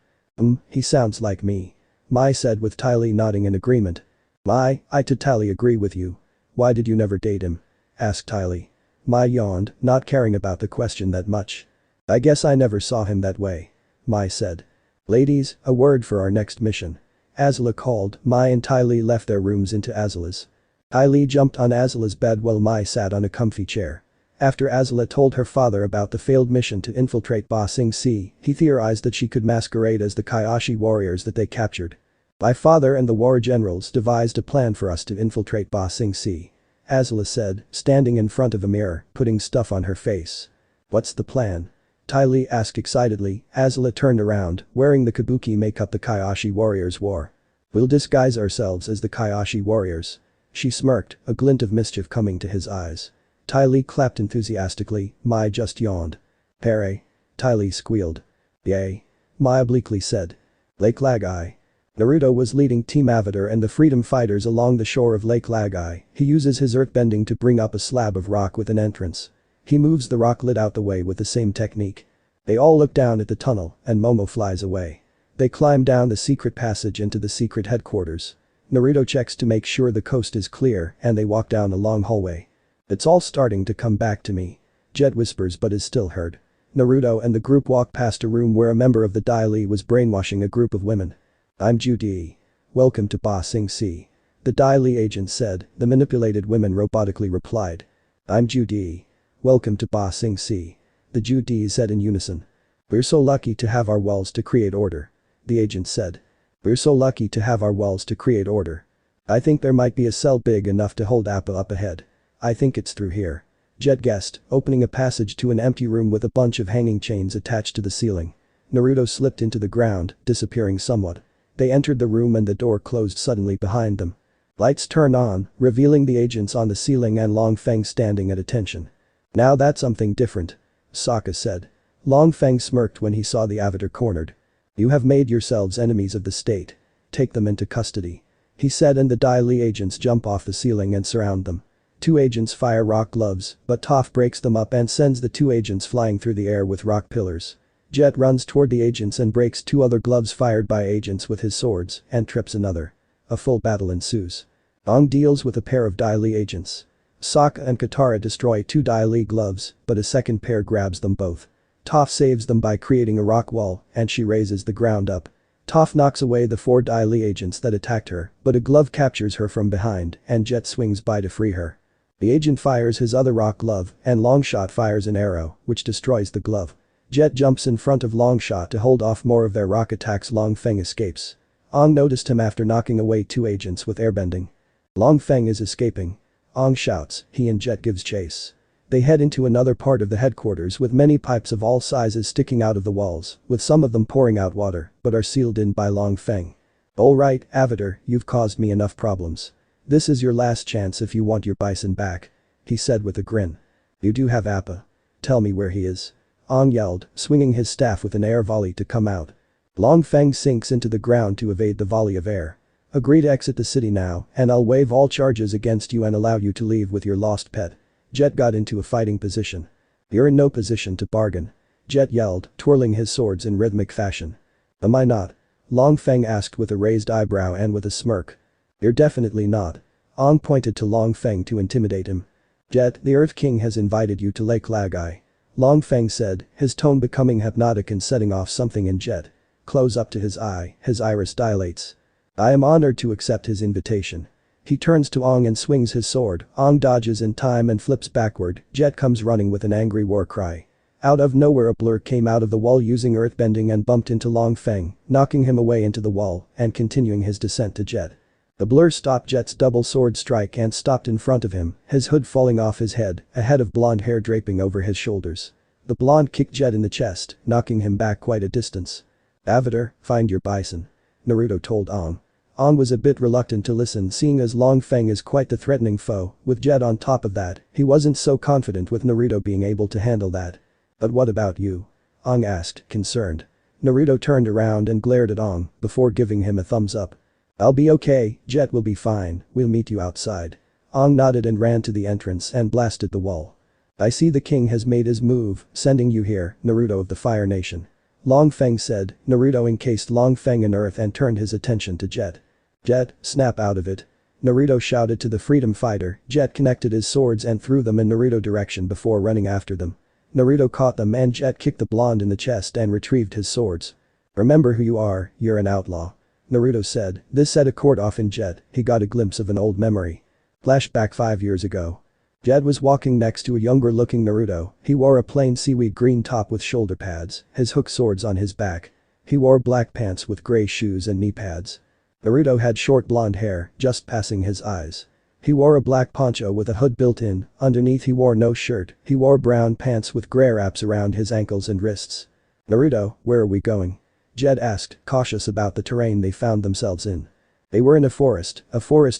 He sounds like me. Mai said with Ty Lee nodding in agreement. Mai, I totally agree with you. Why did you never date him? Asked Ty Lee. Mai yawned, not caring about the question that much. I guess I never saw him that way. Mai said. Ladies, a word for our next mission. Azula called. Mai and Ty Lee left their rooms into Azula's. Ty Lee jumped on Azula's bed while Mai sat on a comfy chair. After Azula told her father about the failed mission to infiltrate Ba Sing Se, he theorized that she could masquerade as the Kaioshin warriors that they captured. My father and the war generals devised a plan for us to infiltrate Ba Sing Se. Azula said, standing in front of a mirror, putting stuff on her face. What's the plan? Ty Lee asked excitedly. Azula turned around, wearing the kabuki makeup the Kaioshin warriors wore. We'll disguise ourselves as the Kaioshin warriors. She smirked, a glint of mischief coming to his eyes. Ty Lee clapped enthusiastically. Mai just yawned. Pere. Ty Lee squealed. Yay. Mai obliquely said. Lake Lagai. Naruto was leading Team Avatar and the freedom fighters along the shore of Lake Lagai. He uses his earthbending to bring up a slab of rock with an entrance. He moves the rock lid out the way with the same technique. They all look down at the tunnel and Momo flies away. They climb down the secret passage into the secret headquarters. Naruto checks to make sure the coast is clear and they walk down a long hallway. It's all starting to come back to me. Jet whispers but is still heard. Naruto and the group walk past a room where a member of the Dai Li was brainwashing a group of women. I'm Judy. Welcome to Ba Sing Se. The Dai Li agent said. The manipulated women robotically replied. I'm Judy. Welcome to Ba Sing Se. The Judy said in unison. We're so lucky to have our walls to create order. The agent said. We're so lucky to have our walls to create order. I think there might be a cell big enough to hold Appa up ahead. I think it's through here. Jet guessed, opening a passage to an empty room with a bunch of hanging chains attached to the ceiling. Naruto slipped into the ground, disappearing somewhat. They entered the room and the door closed suddenly behind them. Lights turned on, revealing the agents on the ceiling and Long Feng standing at attention. Now that's something different. Sokka said. Long Feng smirked when he saw the avatar cornered. You have made yourselves enemies of the state. Take them into custody. He said, and the Dai Li agents jump off the ceiling and surround them. 2 agents fire rock gloves, but Toph breaks them up and sends the 2 agents flying through the air with rock pillars. Jet runs toward the agents and breaks 2 other gloves fired by agents with his swords and trips another. A full battle ensues. Aang deals with a pair of Dai Li agents. Sokka and Katara destroy 2 Dai Li gloves, but a second pair grabs them both. Toph saves them by creating a rock wall, and she raises the ground up. Toph knocks away the 4 Dai Li agents that attacked her, but a glove captures her from behind, and Jet swings by to free her. The agent fires his other rock glove, and Longshot fires an arrow, which destroys the glove. Jet jumps in front of Longshot to hold off more of their rock attacks. Long Feng escapes. Aang noticed him after knocking away 2 agents with airbending. Long Feng is escaping. Aang shouts, he and Jet gives chase. They head into another part of the headquarters with many pipes of all sizes sticking out of the walls, with some of them pouring out water, but are sealed in by Long Feng. Alright, Avatar, you've caused me enough problems. This is your last chance if you want your bison back. He said with a grin. You do have Appa. Tell me where he is. Aang yelled, swinging his staff with an air volley to come out. Long Feng sinks into the ground to evade the volley of air. Agree to exit the city now, and I'll waive all charges against you and allow you to leave with your lost pet. Jet got into a fighting position. You're in no position to bargain. Jet yelled, twirling his swords in rhythmic fashion. Am I not? Long Feng asked with a raised eyebrow and with a smirk. You're definitely not. Aang pointed to Long Feng to intimidate him. Jet, the Earth King has invited you to Lake Lagai. Long Feng said, his tone becoming hypnotic and setting off something in Jet. Close up to his eye, his iris dilates. I am honored to accept his invitation. He turns to Aang and swings his sword. Aang dodges in time and flips backward. Jet comes running with an angry war cry. Out of nowhere a blur came out of the wall using earthbending and bumped into Long Feng, knocking him away into the wall and continuing his descent to Jet. The blur stopped Jet's double sword strike and stopped in front of him, his hood falling off his head, a head of blonde hair draping over his shoulders. The blonde kicked Jet in the chest, knocking him back quite a distance. Avatar, find your bison. Naruto told Aang. Aang was a bit reluctant to listen seeing as Long Feng is quite the threatening foe, with Jet on top of that, he wasn't so confident with Naruto being able to handle that. But what about you? Aang asked, concerned. Naruto turned around and glared at Aang, before giving him a thumbs up. I'll be okay, Jet will be fine, we'll meet you outside. Aang nodded and ran to the entrance and blasted the wall. I see the king has made his move, sending you here, Naruto of the Fire Nation. Long Feng said. Naruto encased Long Feng in earth and turned his attention to Jet. Jet, snap out of it. Naruto shouted to the freedom fighter. Jet connected his swords and threw them in Naruto direction before running after them. Naruto caught them and Jet kicked the blonde in the chest and retrieved his swords. Remember who you are, you're an outlaw. Naruto said. This set a chord off in Jet, he got a glimpse of an old memory. Flashback 5 years ago. Jet was walking next to a younger looking Naruto. He wore a plain seaweed green top with shoulder pads, his hook swords on his back. He wore black pants with gray shoes and knee pads. Naruto had short blonde hair, just passing his eyes. He wore a black poncho with a hood built in, underneath he wore no shirt, he wore brown pants with gray wraps around his ankles and wrists. Naruto, where are we going? Jet asked, cautious about the terrain they found themselves in. They were in a forest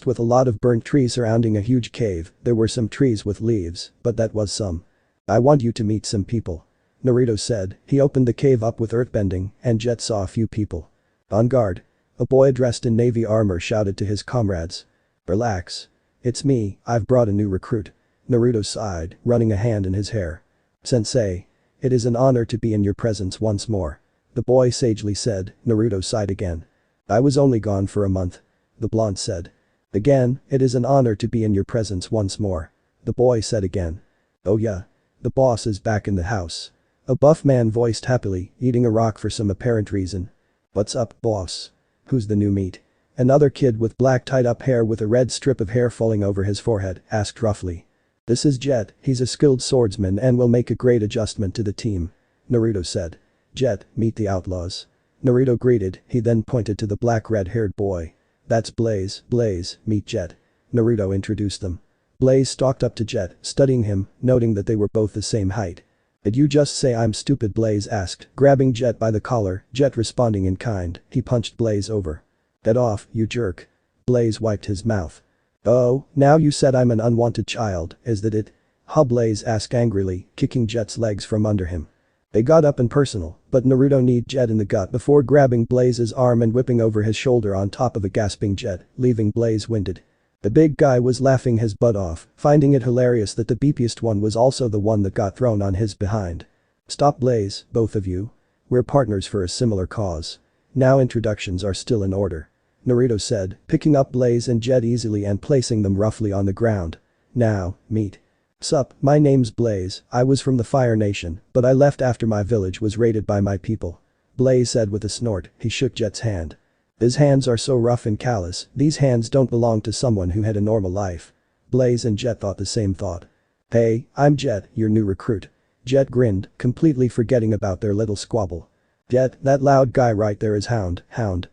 with a lot of burnt trees surrounding a huge cave. There were some trees with leaves, but that was some. I want you to meet some people. Naruto said. He opened the cave up with earthbending, and Jet saw a few people. On guard. A boy dressed in navy armor shouted to his comrades. Relax. It's me, I've brought a new recruit. Naruto sighed, running a hand in his hair. Sensei. It is an honor to be in your presence once more. The boy sagely said. Naruto sighed again. I was only gone for a month. The blonde said. Again, it is an honor to be in your presence once more. The boy said again. Oh yeah. The boss is back in the house. A buff man voiced happily, eating a rock for some apparent reason. What's up, boss? Who's the new meat? Another kid with black tied up hair with a red strip of hair falling over his forehead asked roughly. This is Jet, he's a skilled swordsman and will make a great adjustment to the team. Naruto said. Jet, meet the outlaws. Naruto greeted, he then pointed to the black red-haired boy. That's Blaze, meet Jet. Naruto introduced them. Blaze stalked up to Jet, studying him, noting that they were both the same height. Did you just say I'm stupid? Blaze asked, grabbing Jet by the collar, Jet responding in kind, he punched Blaze over. Get off, you jerk. Blaze wiped his mouth. Oh, now you said I'm an unwanted child, is that it? Huh? Blaze asked angrily, kicking Jet's legs from under him. They got up and personal, but Naruto kneed Jet in the gut before grabbing Blaze's arm and whipping over his shoulder on top of a gasping Jet, leaving Blaze winded. The big guy was laughing his butt off, finding it hilarious that the beepiest one was also the one that got thrown on his behind. Stop, Blaze, both of you. We're partners for a similar cause. Now introductions are still in order. Naruto said, picking up Blaze and Jet easily and placing them roughly on the ground. Now, meet. Sup, my name's Blaze, I was from the Fire Nation, but I left after my village was raided by my people. Blaze said with a snort, he shook Jet's hand. His hands are so rough and callous, these hands don't belong to someone who had a normal life. Blaze and Jet thought the same thought. Hey, I'm Jet, your new recruit. Jet grinned, completely forgetting about their little squabble. Jet, that loud guy right there is Hound,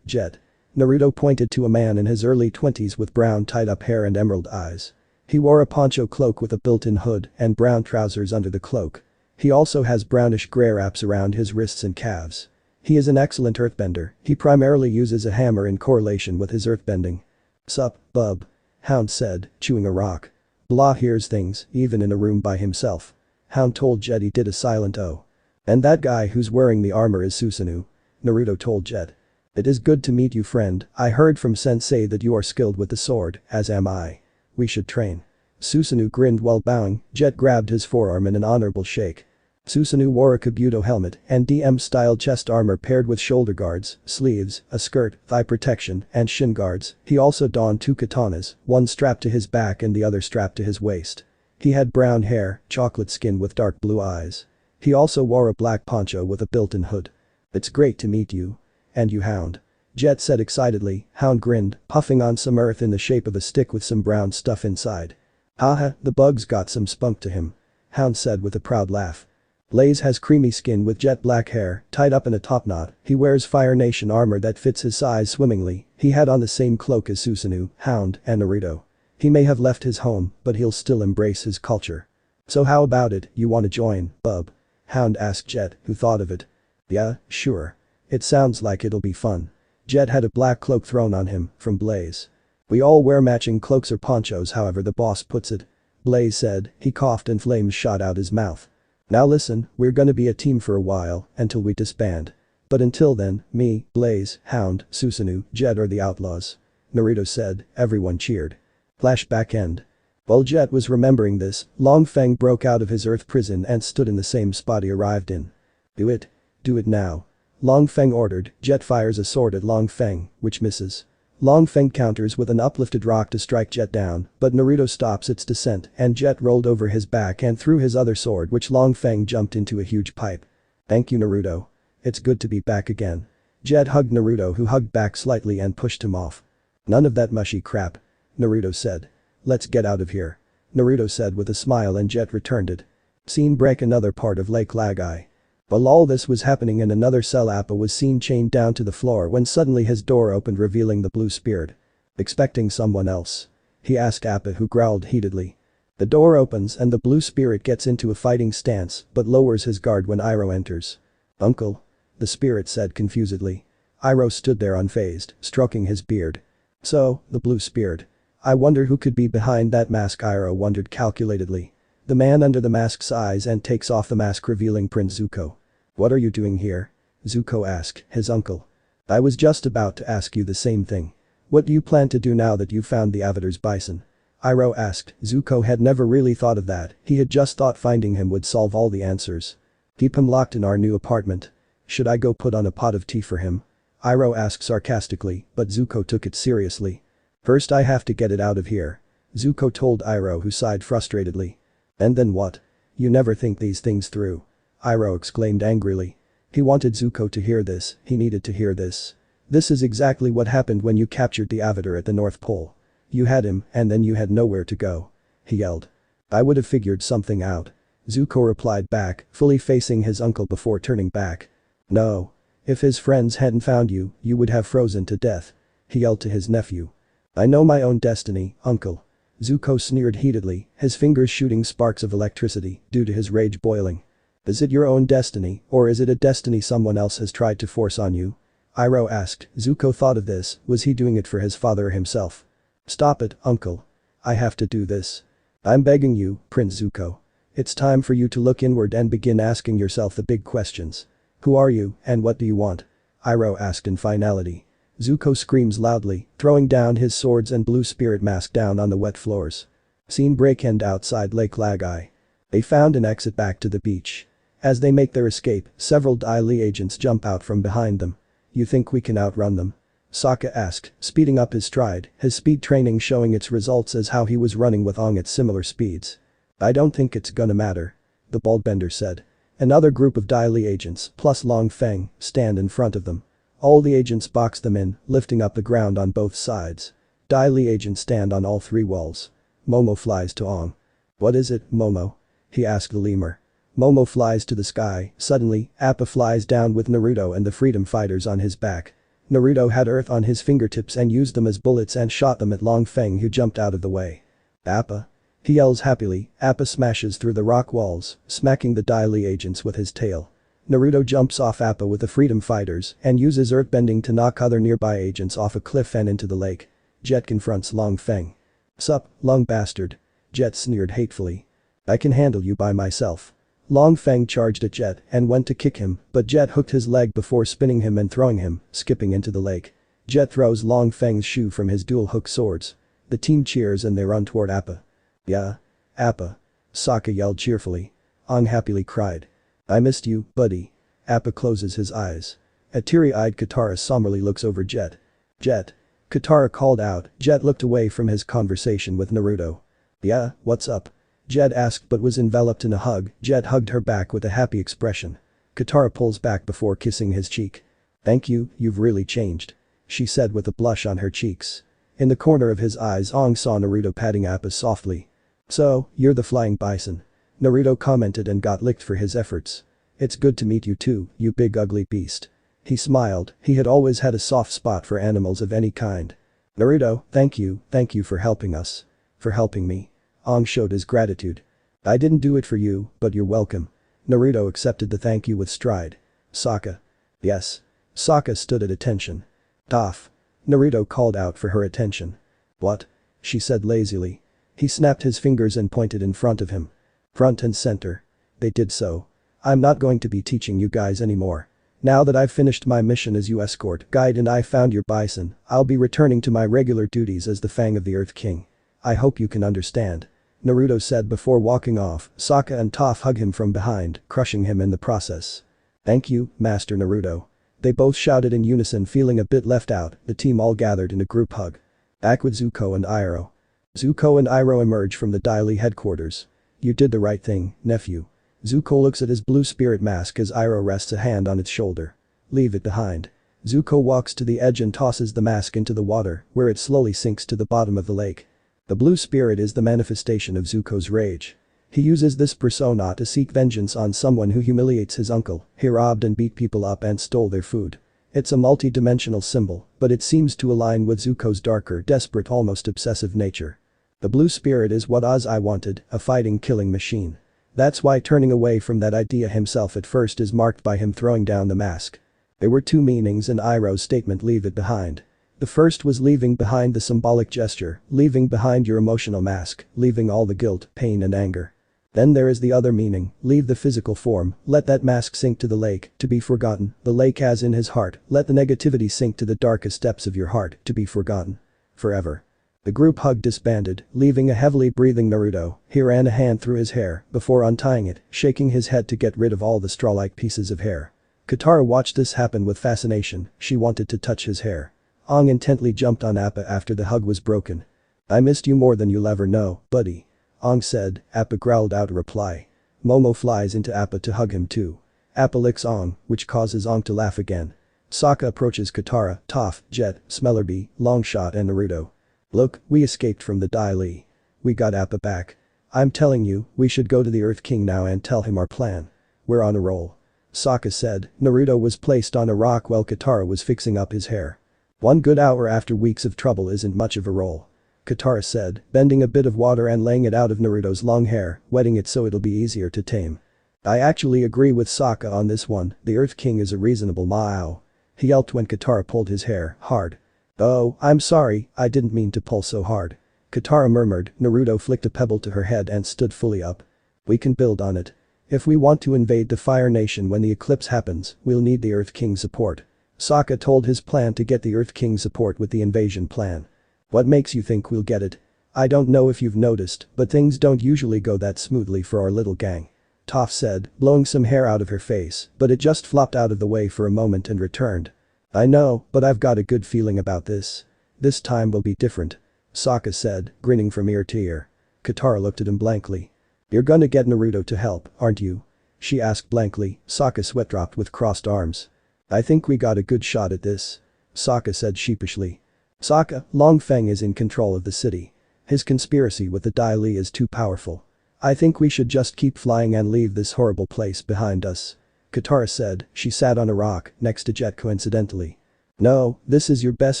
Jet. Naruto pointed to a man in his early 20s with brown tied-up hair and emerald eyes. He wore a poncho cloak with a built-in hood and brown trousers under the cloak. He also has brownish-gray wraps around his wrists and calves. He is an excellent earthbender, he primarily uses a hammer in correlation with his earthbending. Sup, bub. Hound said, chewing a rock. Blah hears things, even in a room by himself. Hound told Jet he did a silent O. And that guy who's wearing the armor is Susanoo. Naruto told Jet. It is good to meet you, friend, I heard from sensei that you are skilled with the sword, as am I. We should train. Susanoo grinned while bowing, Jet grabbed his forearm in an honorable shake. Susanoo wore a kabuto helmet and DM-style chest armor paired with shoulder guards, sleeves, a skirt, thigh protection, and shin guards. He also donned 2 katanas, one strapped to his back and the other strapped to his waist. He had brown hair, chocolate skin with dark blue eyes. He also wore a black poncho with a built-in hood. It's great to meet you. And you, Hound. Jet said excitedly. Hound grinned, puffing on some earth in the shape of a stick with some brown stuff inside. Haha, the bugs got some spunk to him. Hound said with a proud laugh. Blaze has creamy skin with jet black hair, tied up in a top knot. He wears Fire Nation armor that fits his size swimmingly. He had on the same cloak as Susanoo, Hound, and Naruto. He may have left his home, but he'll still embrace his culture. So how about it, you wanna join, bub? Hound asked Jet, who thought of it. Yeah, sure. It sounds like it'll be fun. Jet had a black cloak thrown on him, from Blaze. We all wear matching cloaks or ponchos however the boss puts it. Blaze said, he coughed and flames shot out his mouth. Now listen, we're gonna be a team for a while, until we disband. But until then, me, Blaze, Hound, Susanoo, Jet are the outlaws. Naruto said, everyone cheered. Flashback end. While Jet was remembering this, Long Feng broke out of his earth prison and stood in the same spot he arrived in. Do it. Do it now. Long Feng ordered, Jet fires a sword at Long Feng, which misses. Long Feng counters with an uplifted rock to strike Jet down, but Naruto stops its descent and Jet rolled over his back and threw his other sword which Long Feng jumped into a huge pipe. Thank you, Naruto. It's good to be back again. Jet hugged Naruto who hugged back slightly and pushed him off. None of that mushy crap. Naruto said. Let's get out of here. Naruto said with a smile and Jet returned it. Scene break. Another part of Lake Lagai. While all this was happening in another cell, Appa was seen chained down to the floor when suddenly his door opened revealing the blue spirit. Expecting someone else? He asked Appa who growled heatedly. The door opens and the blue spirit gets into a fighting stance but lowers his guard when Iroh enters. Uncle? The spirit said confusedly. Iroh stood there unfazed, stroking his beard. So, the blue spirit. I wonder who could be behind that mask, Iroh wondered calculatedly. The man under the mask sighs and takes off the mask revealing Prince Zuko. What are you doing here? Zuko asked his uncle. I was just about to ask you the same thing. What do you plan to do now that you've found the Avatar's bison? Iroh asked. Zuko had never really thought of that, he had just thought finding him would solve all the answers. Keep him locked in our new apartment. Should I go put on a pot of tea for him? Iroh asked sarcastically, but Zuko took it seriously. First I have to get it out of here. Zuko told Iroh who sighed frustratedly. And then what? You never think these things through. Iroh exclaimed angrily. He wanted Zuko to hear this, he needed to hear this. This is exactly what happened when you captured the Avatar at the North Pole. You had him and then you had nowhere to go. He yelled. I would have figured something out. Zuko replied back, fully facing his uncle before turning back. No. If his friends hadn't found you, you would have frozen to death. He yelled to his nephew. I know my own destiny, uncle. Zuko sneered heatedly, his fingers shooting sparks of electricity due to his rage boiling. Is it your own destiny, or is it a destiny someone else has tried to force on you? Iroh asked. Zuko thought of this, was he doing it for his father himself? Stop it, uncle. I have to do this. I'm begging you, Prince Zuko. It's time for you to look inward and begin asking yourself the big questions. Who are you, and what do you want? Iroh asked in finality. Zuko screams loudly, throwing down his swords and blue spirit mask down on the wet floors. Scene break end outside Lake Lagai. They found an exit back to the beach. As they make their escape, several Dai Li agents jump out from behind them. You think we can outrun them? Sokka asked, speeding up his stride, his speed training showing its results as how he was running with Ong at similar speeds. I don't think it's gonna matter. The baldbender said. Another group of Dai Li agents, plus Long Feng, stand in front of them. All the agents box them in, lifting up the ground on both sides. Dai Li agents stand on all three walls. Momo flies to Ong. What is it, Momo? He asked the lemur. Momo flies to the sky. Suddenly, Appa flies down with Naruto and the freedom fighters on his back. Naruto had earth on his fingertips and used them as bullets and shot them at Long Feng, who jumped out of the way. Appa. He yells happily. Appa smashes through the rock walls, smacking the Dai Li agents with his tail. Naruto jumps off Appa with the freedom fighters and uses earthbending to knock other nearby agents off a cliff and into the lake. Jet confronts Long Feng. Sup, Long bastard. Jet sneered hatefully. I can handle you by myself. Long Feng charged at Jet and went to kick him, but Jet hooked his leg before spinning him and throwing him, skipping into the lake. Jet throws Long Feng's shoe from his dual-hook swords. The team cheers and they run toward Appa. Yeah. Appa. Sokka yelled cheerfully. Ong happily cried. I missed you, buddy. Appa closes his eyes. A teary-eyed Katara somberly looks over Jet. Jet. Katara called out. Jet looked away from his conversation with Naruto. Yeah, what's up? Jet asked but was enveloped in a hug. Jet hugged her back with a happy expression. Katara pulls back before kissing his cheek. Thank you, you've really changed. She said with a blush on her cheeks. In the corner of his eyes Ong saw Naruto patting Appa softly. So, you're the flying bison. Naruto commented and got licked for his efforts. It's good to meet you too, you big ugly beast. He smiled, he had always had a soft spot for animals of any kind. Naruto, thank you for helping us. For helping me. Ong showed his gratitude. I didn't do it for you, but you're welcome. Naruto accepted the thank you with stride. Sokka. Yes. Sokka stood at attention. Toph. Naruto called out for her attention. What? She said lazily. He snapped his fingers and pointed in front of him. Front and center. They did so. I'm not going to be teaching you guys anymore. Now that I've finished my mission as you escort guide and I found your bison, I'll be returning to my regular duties as the Fang of the Earth King. I hope you can understand. Naruto said before walking off. Sokka and Toph hug him from behind, crushing him in the process. Thank you, Master Naruto. They both shouted in unison, feeling a bit left out. The team all gathered in a group hug. Back with Zuko and Iroh. Zuko and Iroh emerge from the Dai Li headquarters. You did the right thing, nephew. Zuko looks at his blue spirit mask as Iroh rests a hand on its shoulder. Leave it behind. Zuko walks to the edge and tosses the mask into the water, where it slowly sinks to the bottom of the lake. The blue spirit is the manifestation of Zuko's rage. He uses this persona to seek vengeance on someone who humiliates his uncle. He robbed and beat people up and stole their food. It's a multi-dimensional symbol, but it seems to align with Zuko's darker, desperate, almost obsessive nature. The blue spirit is what I wanted, a fighting, killing machine. That's why turning away from that idea himself at first is marked by him throwing down the mask. There were two meanings in Iroh's statement, leave it behind. The first was leaving behind the symbolic gesture, leaving behind your emotional mask, leaving all the guilt, pain and anger. Then there is the other meaning, leave the physical form, let that mask sink to the lake, to be forgotten, the lake as in his heart, let the negativity sink to the darkest depths of your heart, to be forgotten. Forever. The group hug disbanded, leaving a heavily breathing Naruto. He ran a hand through his hair, before untying it, shaking his head to get rid of all the straw-like pieces of hair. Katara watched this happen with fascination, she wanted to touch his hair. Ong intently jumped on Appa after the hug was broken. I missed you more than you'll ever know, buddy. Ong said. Appa growled out a reply. Momo flies into Appa to hug him too. Appa licks Ong, which causes Ong to laugh again. Sokka approaches Katara, Toph, Jet, Smellerbee, Longshot and Naruto. Look, we escaped from the Dai Li. We got Appa back. I'm telling you, we should go to the Earth King now and tell him our plan. We're on a roll. Sokka said. Naruto was placed on a rock while Katara was fixing up his hair. 1 good hour after weeks of trouble isn't much of a roll. Katara said, bending a bit of water and laying it out of Naruto's long hair, wetting it so it'll be easier to tame. I actually agree with Sokka on this one, the Earth King is a reasonable Mao. He yelped when Katara pulled his hair hard. Oh, I'm sorry, I didn't mean to pull so hard. Katara murmured. Naruto flicked a pebble to her head and stood fully up. We can build on it. If we want to invade the Fire Nation when the eclipse happens, we'll need the Earth King's support. Sokka told his plan to get the Earth King's support with the invasion plan. What makes you think we'll get it? I don't know if you've noticed, but things don't usually go that smoothly for our little gang. Toph said, blowing some hair out of her face, but it just flopped out of the way for a moment and returned. I know, but I've got a good feeling about this. This time will be different. Sokka said, grinning from ear to ear. Katara looked at him blankly. You're gonna get Naruto to help, aren't you? She asked blankly. Sokka sweat dropped with crossed arms. I think we got a good shot at this. Sokka said sheepishly. Sokka, Long Feng is in control of the city. His conspiracy with the Dai Li is too powerful. I think we should just keep flying and leave this horrible place behind us. Katara said. She sat on a rock next to Jet coincidentally. No, this is your best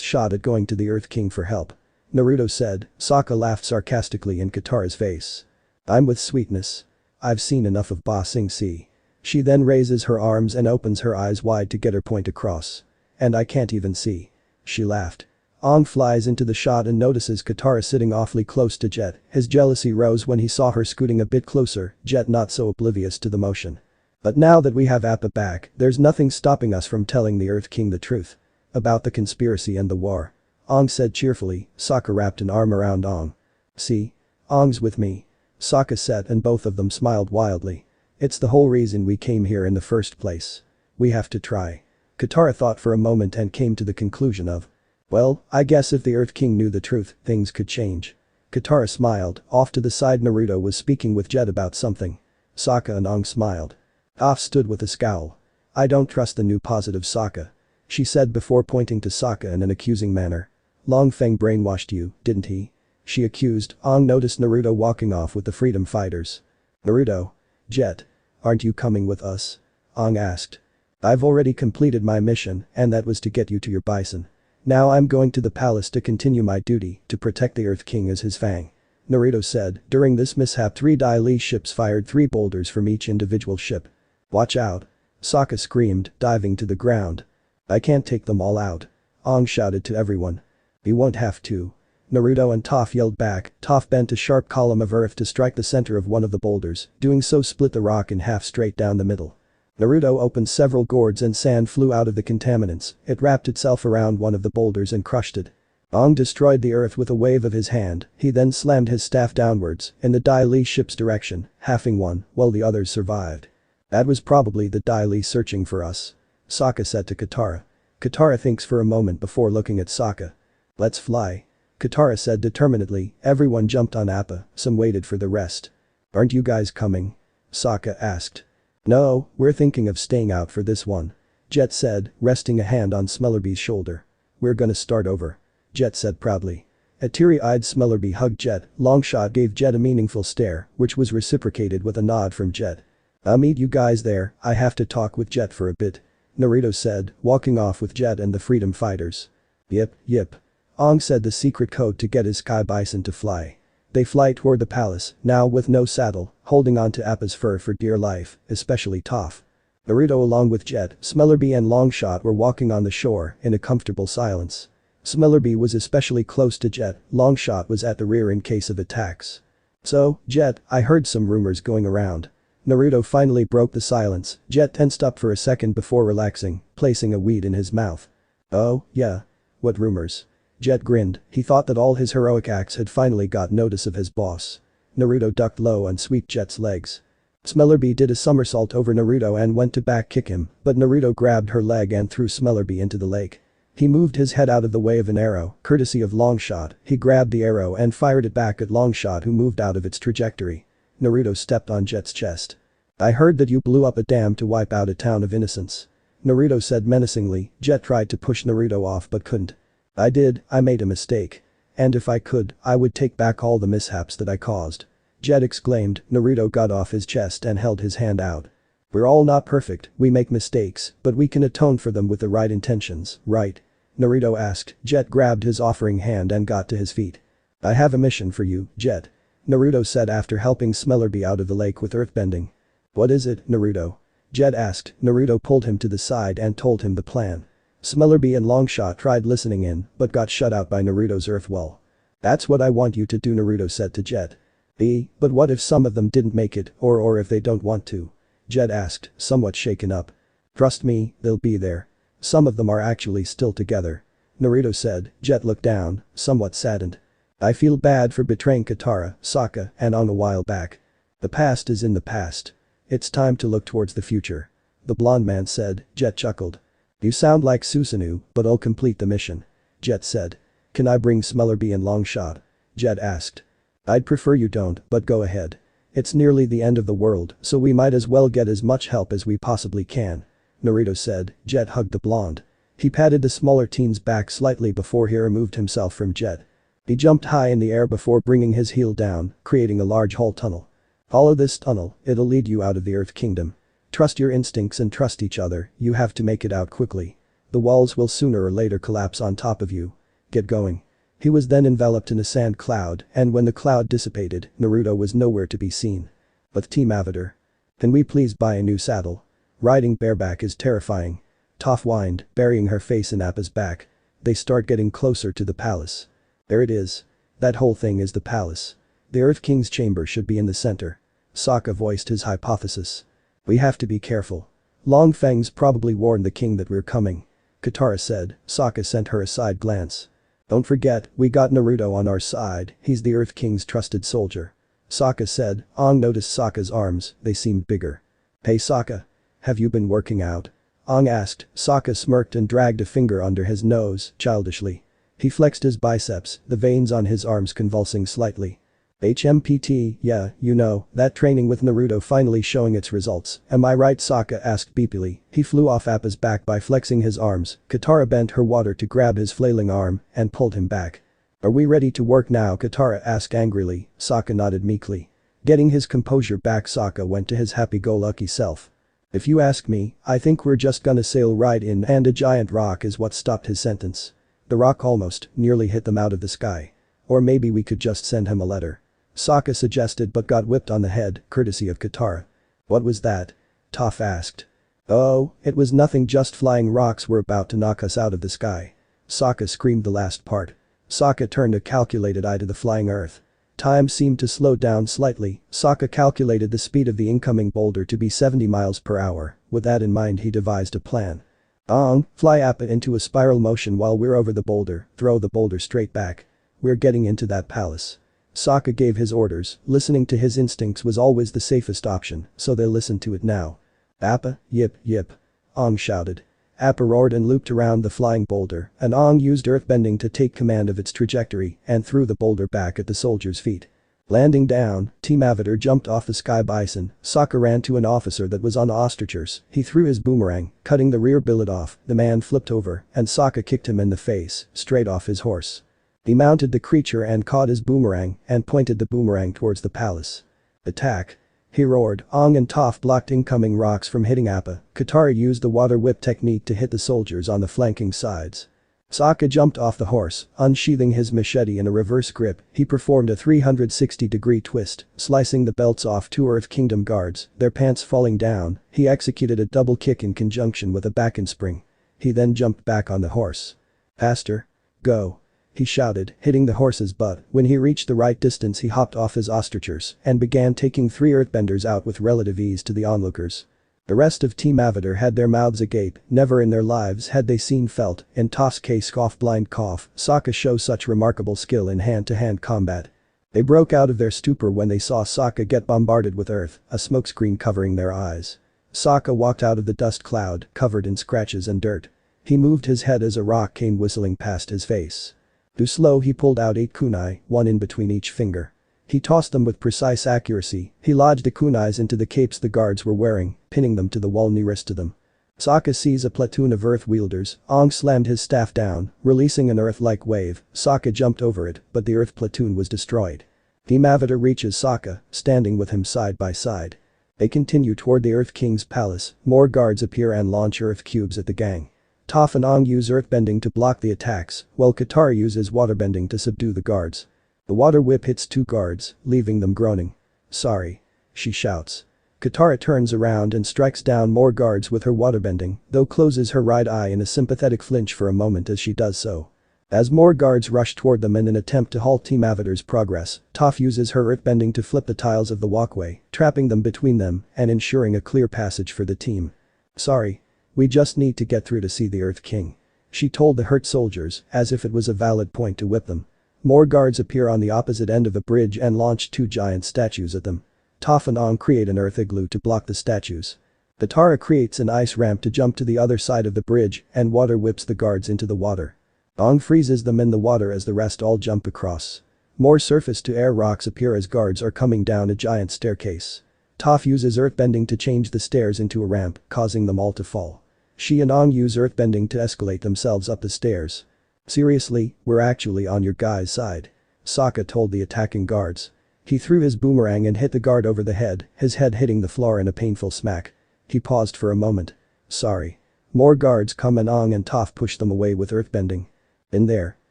shot at going to the Earth King for help. Naruto said. Sokka laughed sarcastically in Katara's face. I'm with sweetness. I've seen enough of Ba Sing Se. She then raises her arms and opens her eyes wide to get her point across. And I can't even see. She laughed. Aang flies into the shot and notices Katara sitting awfully close to Jet. His jealousy rose when he saw her scooting a bit closer, Jet not so oblivious to the motion. But now that we have Appa back, there's nothing stopping us from telling the Earth King the truth. About the conspiracy and the war. Aang said cheerfully. Sokka wrapped an arm around Aang. See? Aang's with me. Sokka said and both of them smiled wildly. It's the whole reason we came here in the first place. We have to try. Katara thought for a moment and came to the conclusion of. Well, I guess if the Earth King knew the truth, things could change. Katara smiled. Off to the side Naruto was speaking with Jet about something. Sokka and Aang smiled. Toph stood with a scowl. I don't trust the new positive Sokka. She said before pointing to Sokka in an accusing manner. Long Feng brainwashed you, didn't he? She accused. Aang noticed Naruto walking off with the freedom fighters. Naruto. Jet. Aren't you coming with us? Aang asked. I've already completed my mission, and that was to get you to your bison. Now I'm going to the palace to continue my duty to protect the Earth King as his Fang. Naruto said. During this mishap 3 Dai Li ships fired 3 boulders from each individual ship. Watch out. Sokka screamed, diving to the ground. I can't take them all out. Aang shouted to everyone. You won't have to. Naruto and Toph yelled back. Toph bent a sharp column of earth to strike the center of one of the boulders, doing so split the rock in half straight down the middle. Naruto opened several gourds and sand flew out of the contaminants, it wrapped itself around one of the boulders and crushed it. Aang destroyed the earth with a wave of his hand, he then slammed his staff downwards, in the Dai Li ship's direction, halving one, while the others survived. That was probably the Dai Li searching for us. Sokka said to Katara. Katara thinks for a moment before looking at Sokka. Let's fly. Katara said determinedly. Everyone jumped on Appa, some waited for the rest. Aren't you guys coming? Sokka asked. No, we're thinking of staying out for this one. Jet said, resting a hand on Smellerby's shoulder. We're gonna start over. Jet said proudly. A teary-eyed Smellerby hugged Jet. Longshot gave Jet a meaningful stare, which was reciprocated with a nod from Jet. I'll meet you guys there, I have to talk with Jet for a bit. Naruto said, walking off with Jet and the freedom fighters. Yip. Aang said the secret code to get his sky bison to fly. They fly toward the palace, now with no saddle, holding on to Appa's fur for dear life, especially Toph. Naruto along with Jet, Smellerby and Longshot were walking on the shore in a comfortable silence. Smellerby was especially close to Jet, Longshot was at the rear in case of attacks. So, Jet, I heard some rumors going around. Naruto finally broke the silence. Jet tensed up for a second before relaxing, placing a weed in his mouth. Oh, yeah. What rumors? Jet grinned, he thought that all his heroic acts had finally got notice of his boss. Naruto ducked low and swept Jet's legs. Smellerby did a somersault over Naruto and went to back kick him, but Naruto grabbed her leg and threw Smellerby into the lake. He moved his head out of the way of an arrow, courtesy of Longshot, he grabbed the arrow and fired it back at Longshot who moved out of its trajectory. Naruto stepped on Jet's chest. I heard that you blew up a dam to wipe out a town of innocents. Naruto said menacingly. Jet tried to push Naruto off but couldn't. I did, I made a mistake. And if I could, I would take back all the mishaps that I caused. Jet exclaimed. Naruto got off his chest and held his hand out. We're all not perfect, we make mistakes, but we can atone for them with the right intentions, right? Naruto asked. Jet grabbed his offering hand and got to his feet. I have a mission for you, Jet. Naruto said after helping Smellerbee out of the lake with earthbending. What is it, Naruto? Jet asked. Naruto pulled him to the side and told him the plan. Smellerbee and Longshot tried listening in, but got shut out by Naruto's earth wall. That's what I want you to do, Naruto said to Jet. But what if some of them didn't make it, or if they don't want to? Jet asked, somewhat shaken up. Trust me, they'll be there. Some of them are actually still together. Naruto said. Jet looked down, somewhat saddened. I feel bad for betraying Katara, Sokka, and Aang a while back. The past is in the past. It's time to look towards the future. The blonde man said. Jet chuckled. You sound like Susanoo, but I'll complete the mission. Jet said. Can I bring Smellerbee and Longshot? Jet asked. I'd prefer you don't, but go ahead. It's nearly the end of the world, so we might as well get as much help as we possibly can. Naruto said. Jet hugged the blonde. He patted the smaller teen's back slightly before he removed himself from Jet. He jumped high in the air before bringing his heel down, creating a large hole tunnel. Follow this tunnel, it'll lead you out of the Earth Kingdom. Trust your instincts and trust each other, you have to make it out quickly. The walls will sooner or later collapse on top of you. Get going. He was then enveloped in a sand cloud, and when the cloud dissipated, Naruto was nowhere to be seen. But Team Avatar. Can we please buy a new saddle? Riding bareback is terrifying. Toph whined, burying her face in Appa's back. They start getting closer to the palace. There it is. That whole thing is the palace. The Earth King's chamber should be in the center. Sokka voiced his hypothesis. We have to be careful. Long Fang's probably warned the king that we're coming. Katara said. Sokka sent her a side glance. Don't forget, we got Naruto on our side, he's the Earth King's trusted soldier. Sokka said. Aang noticed Sokka's arms, they seemed bigger. Hey Sokka. Have you been working out? Aang asked. Sokka smirked and dragged a finger under his nose, childishly. He flexed his biceps, the veins on his arms convulsing slightly. HMPT, yeah, you know, that training with Naruto finally showing its results, am I right? Sokka asked beepily. He flew off Appa's back by flexing his arms. Katara bent her water to grab his flailing arm and pulled him back. Are we ready to work now? Katara asked angrily. Sokka nodded meekly. Getting his composure back, Sokka went to his happy-go-lucky self. If you ask me, I think we're just gonna sail right in, and a giant rock is what stopped his sentence. The rock almost nearly hit them out of the sky. Or maybe we could just send him a letter. Sokka suggested but got whipped on the head, courtesy of Katara. What was that? Toph asked. Oh, it was nothing, just flying rocks were about to knock us out of the sky. Sokka screamed the last part. Sokka turned a calculated eye to the flying earth. Time seemed to slow down slightly. Sokka calculated the speed of the incoming boulder to be 70 miles per hour. With that in mind, he devised a plan. Aang, fly Appa into a spiral motion while we're over the boulder, throw the boulder straight back. We're getting into that palace. Sokka gave his orders, listening to his instincts was always the safest option, so they listened to it now. Appa, yip yip. Aang shouted. Appa roared and looped around the flying boulder, and Aang used earthbending to take command of its trajectory and threw the boulder back at the soldier's feet. Landing down, Team Avatar jumped off the sky bison. Sokka ran to an officer that was on ostrichers. He threw his boomerang, cutting the rear billet off. The man flipped over, and Sokka kicked him in the face, straight off his horse. He mounted the creature and caught his boomerang and pointed the boomerang towards the palace. Attack. He roared. Aang and Toph blocked incoming rocks from hitting Appa. Katara used the water whip technique to hit the soldiers on the flanking sides. Sokka jumped off the horse, unsheathing his machete in a reverse grip. He performed a 360-degree twist, slicing the belts off 2 Earth Kingdom guards, their pants falling down. He executed a double kick in conjunction with a back handspring. He then jumped back on the horse. Faster. Go. He shouted, hitting the horse's butt. When he reached the right distance, he hopped off his ostrichers and began taking 3 earthbenders out with relative ease to the onlookers. The rest of Team Avatar had their mouths agape. Never in their lives had they seen felt, in Toph's case, blind cough, Sokka show such remarkable skill in hand-to-hand combat. They broke out of their stupor when they saw Sokka get bombarded with earth, a smokescreen covering their eyes. Sokka walked out of the dust cloud, covered in scratches and dirt. He moved his head as a rock came whistling past his face. Too slow, he pulled out 8 kunai, 1 in between each finger. He tossed them with precise accuracy. He lodged the kunais into the capes the guards were wearing, pinning them to the wall nearest to them. Sokka sees a platoon of earth wielders. Aang slammed his staff down, releasing an earth-like wave. Sokka jumped over it, but the earth platoon was destroyed. Team Avatar reaches Sokka, standing with him side by side. They continue toward the Earth King's palace, more guards appear and launch earth cubes at the gang. Toph and Aang use earthbending to block the attacks, while Katara uses waterbending to subdue the guards. The water whip hits 2 guards, leaving them groaning. "Sorry," she shouts. Katara turns around and strikes down more guards with her waterbending, though closes her right eye in a sympathetic flinch for a moment as she does so. As more guards rush toward them in an attempt to halt Team Avatar's progress, Toph uses her earthbending to flip the tiles of the walkway, trapping them between them and ensuring a clear passage for the team. "Sorry. We just need to get through to see the Earth King," she told the hurt soldiers, as if it was a valid point to whip them. More guards appear on the opposite end of the bridge and launch 2 giant statues at them. Toph and Aang create an earth igloo to block the statues. Katara creates an ice ramp to jump to the other side of the bridge and water whips the guards into the water. Aang freezes them in the water as the rest all jump across. More surface-to-air rocks appear as guards are coming down a giant staircase. Toph uses earthbending to change the stairs into a ramp, causing them all to fall. She and Aang use earthbending to escalate themselves up the stairs. "Seriously, we're actually on your guys' side," Sokka told the attacking guards. He threw his boomerang and hit the guard over the head, his head hitting the floor in a painful smack. He paused for a moment. "Sorry." More guards come and Aang and Toph push them away with earthbending. "In there."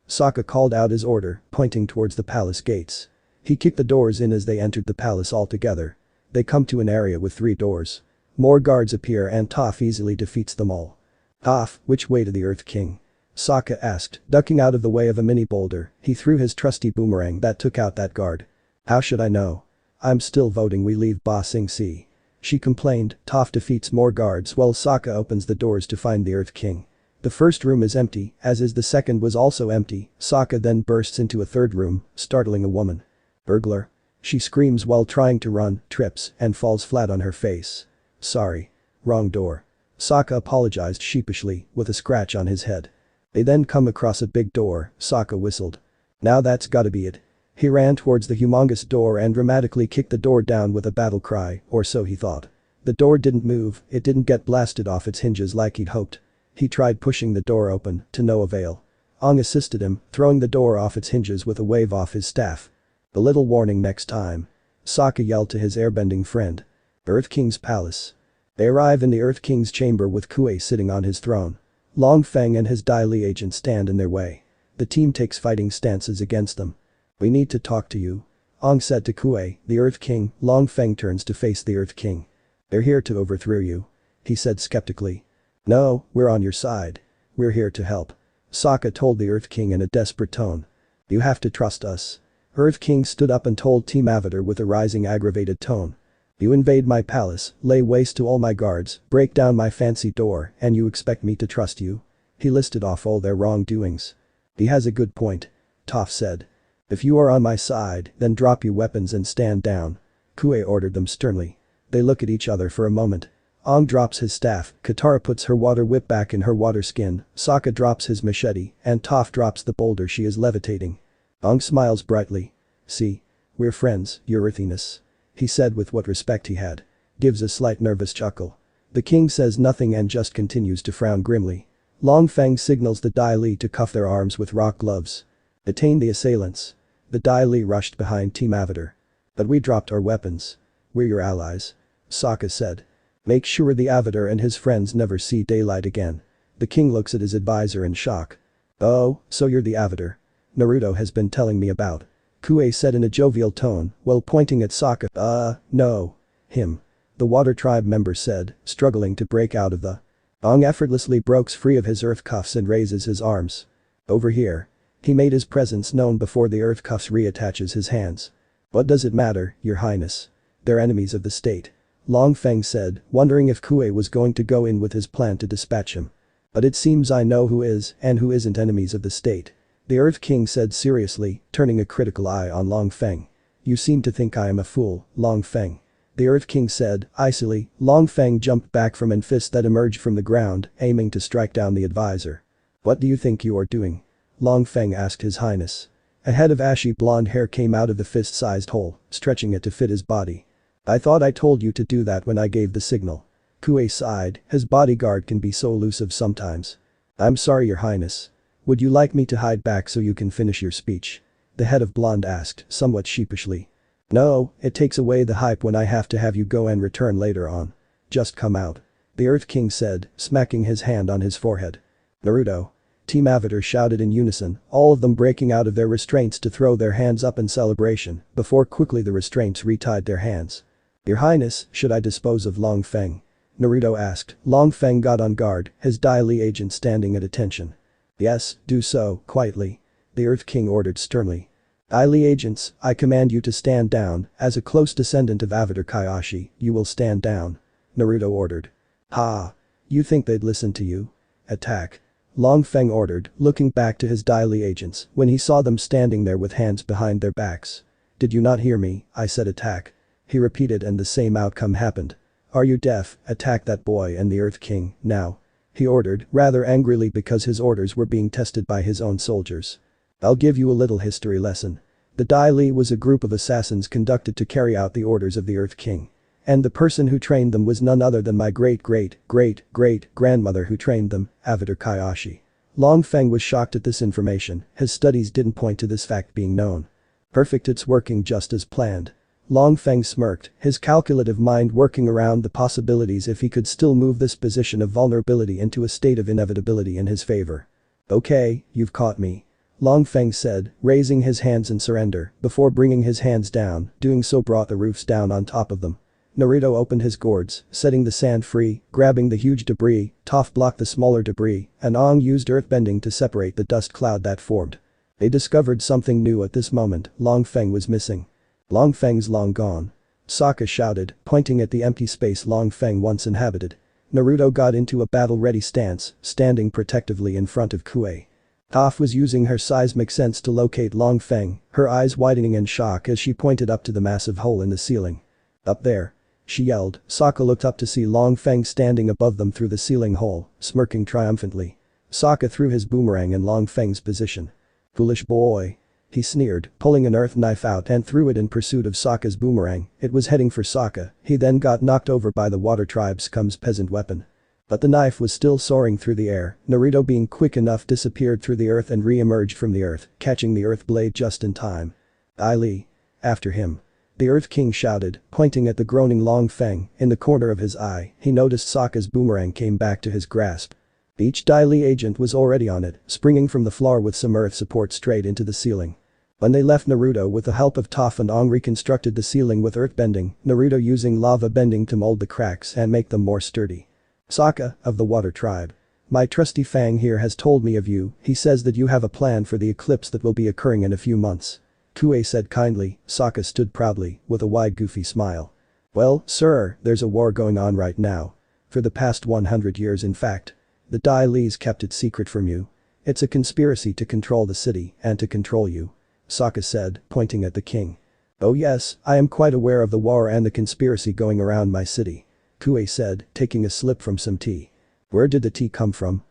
Sokka called out his order, pointing towards the palace gates. He kicked the doors in as they entered the palace altogether. They come to an area with 3 doors. More guards appear and Toph easily defeats them all. "Toph, which way to the Earth King?" Sokka asked, ducking out of the way of a mini boulder. He threw his trusty boomerang that took out that guard. "How should I know? I'm still voting we leave Ba Sing Se," she complained. Toph defeats more guards while Sokka opens the doors to find the Earth King. The first room is empty, as is the second was also empty. Sokka then bursts into a third room, startling a woman. "Burglar!" She screams while trying to run, trips, and falls flat on her face. "Sorry. Wrong door." Sokka apologized sheepishly, with a scratch on his head. They then come across a big door. Sokka whistled. "Now that's gotta be it." He ran towards the humongous door and dramatically kicked the door down with a battle cry, or so he thought. The door didn't move, it didn't get blasted off its hinges like he'd hoped. He tried pushing the door open, to no avail. Aang assisted him, throwing the door off its hinges with a wave off his staff. "A little warning next time," Sokka yelled to his airbending friend. Earth King's palace. They arrive in the Earth King's chamber with Kuei sitting on his throne. Long Feng and his Dai Li agent stand in their way. The team takes fighting stances against them. "We need to talk to you," Aang said to Kuei, the Earth King. Long Feng turns to face the Earth King. "They're here to overthrow you," he said skeptically. "No, we're on your side. We're here to help," Sokka told the Earth King in a desperate tone. "You have to trust us." Earth King stood up and told Team Avatar with a rising aggravated tone. "You invade my palace, lay waste to all my guards, break down my fancy door, and you expect me to trust you?" He listed off all their wrongdoings. "He has a good point," Toph said. "If you are on my side, then drop your weapons and stand down," Kuei ordered them sternly. They look at each other for a moment. Aang drops his staff, Katara puts her water whip back in her water skin, Sokka drops his machete, and Toph drops the boulder she is levitating. Aang smiles brightly. "See? We're friends, your earthiness," he said with what respect he had. Gives a slight nervous chuckle. The king says nothing and just continues to frown grimly. Long Feng signals the Dai Li to cuff their arms with rock gloves. "Detain the assailants." The Dai Li rushed behind Team Avatar. "But we dropped our weapons. We're your allies," Sokka said. "Make sure the Avatar and his friends never see daylight again." The king looks at his advisor in shock. "Oh, so you're the Avatar Naruto has been telling me about," Kuei said in a jovial tone, while pointing at Sokka. No. Him." The Water Tribe member said, struggling to break out of the. Aang effortlessly breaks free of his earth cuffs and raises his arms. "Over here." He made his presence known before the earth cuffs reattaches his hands. "What does it matter, your highness? They're enemies of the state," Long Feng said, wondering if Kuei was going to go in with his plan to dispatch him. "But it seems I know who is and who isn't enemies of the state," the Earth King said seriously, turning a critical eye on Long Feng. "You seem to think I am a fool, Long Feng," the Earth King said, icily. Long Feng jumped back from an fist that emerged from the ground, aiming to strike down the advisor. "What do you think you are doing?" Long Feng asked his highness. A head of ashy blonde hair came out of the fist-sized hole, stretching it to fit his body. "I thought I told you to do that when I gave the signal." Kuei sighed, his bodyguard can be so elusive sometimes. "I'm sorry, your highness. Would you like me to hide back so you can finish your speech?" The head of blonde asked, somewhat sheepishly. No, it takes away the hype when I have to have you go and return later on. Just come out. The Earth King said, smacking his hand on his forehead. Naruto. Team Avatar shouted in unison, all of them breaking out of their restraints to throw their hands up in celebration, before quickly the restraints retied their hands. Your Highness, should I dispose of Long Feng? Naruto asked. Long Feng got on guard, his Dai Li agent standing at attention. Yes, do so, quietly. The Earth King ordered sternly. Dai Li agents, I command you to stand down, as a close descendant of Avatar Kaioshin, you will stand down. Naruto ordered. Ha! You think they'd listen to you? Attack. Long Feng ordered, looking back to his Dai Li agents when he saw them standing there with hands behind their backs. Did you not hear me? I said attack. He repeated and the same outcome happened. Are you deaf? Attack that boy and the Earth King, now. He ordered, rather angrily because his orders were being tested by his own soldiers. I'll give you a little history lesson. The Dai Li was a group of assassins conducted to carry out the orders of the Earth King. And the person who trained them was none other than my great-great-great-great-grandmother who trained them, Avatar Kaioshin. Long Feng was shocked at this information, his studies didn't point to this fact being known. Perfect, it's working just as planned. Long Feng smirked, his calculative mind working around the possibilities if he could still move this position of vulnerability into a state of inevitability in his favor. Okay, you've caught me. Long Feng said, raising his hands in surrender, before bringing his hands down, doing so brought the roofs down on top of them. Naruto opened his gourds, setting the sand free, grabbing the huge debris, Toph blocked the smaller debris, and Aang used earthbending to separate the dust cloud that formed. They discovered something new at this moment, Long Feng was missing. Long Feng's long gone. Sokka shouted, pointing at the empty space Long Feng once inhabited. Naruto got into a battle-ready stance, standing protectively in front of Kuei. Toph was using her seismic sense to locate Long Feng, her eyes widening in shock as she pointed up to the massive hole in the ceiling. Up there. She yelled. Sokka looked up to see Long Feng standing above them through the ceiling hole, smirking triumphantly. Sokka threw his boomerang in Long Feng's position. Foolish boy. He sneered, pulling an earth knife out and threw it in pursuit of Sokka's boomerang. It was heading for Sokka, he then got knocked over by the water tribe's scum's peasant weapon. But the knife was still soaring through the air, Naruto being quick enough disappeared through the earth and re-emerged from the earth, catching the earth blade just in time. Dai Li. After him. The Earth King shouted, pointing at the groaning Long Feng, in the corner of his eye, he noticed Sokka's boomerang came back to his grasp. Each Dai Li agent was already on it, springing from the floor with some earth support straight into the ceiling. When they left Naruto with the help of Toph and Aang reconstructed the ceiling with earthbending, Naruto using lava bending to mold the cracks and make them more sturdy. Sokka, of the Water Tribe. My trusty Fang here has told me of you, he says that you have a plan for the eclipse that will be occurring in a few months. Kuei said kindly. Sokka stood proudly, with a wide goofy smile. Well, sir, there's a war going on right now. For the past 100 years in fact. The Dai Li's kept it secret from you. It's a conspiracy to control the city and to control you. Sokka said, pointing at the king. Oh yes, I am quite aware of the war and the conspiracy going around my city. Kuei said, taking a sip from some tea. Where did the tea come from?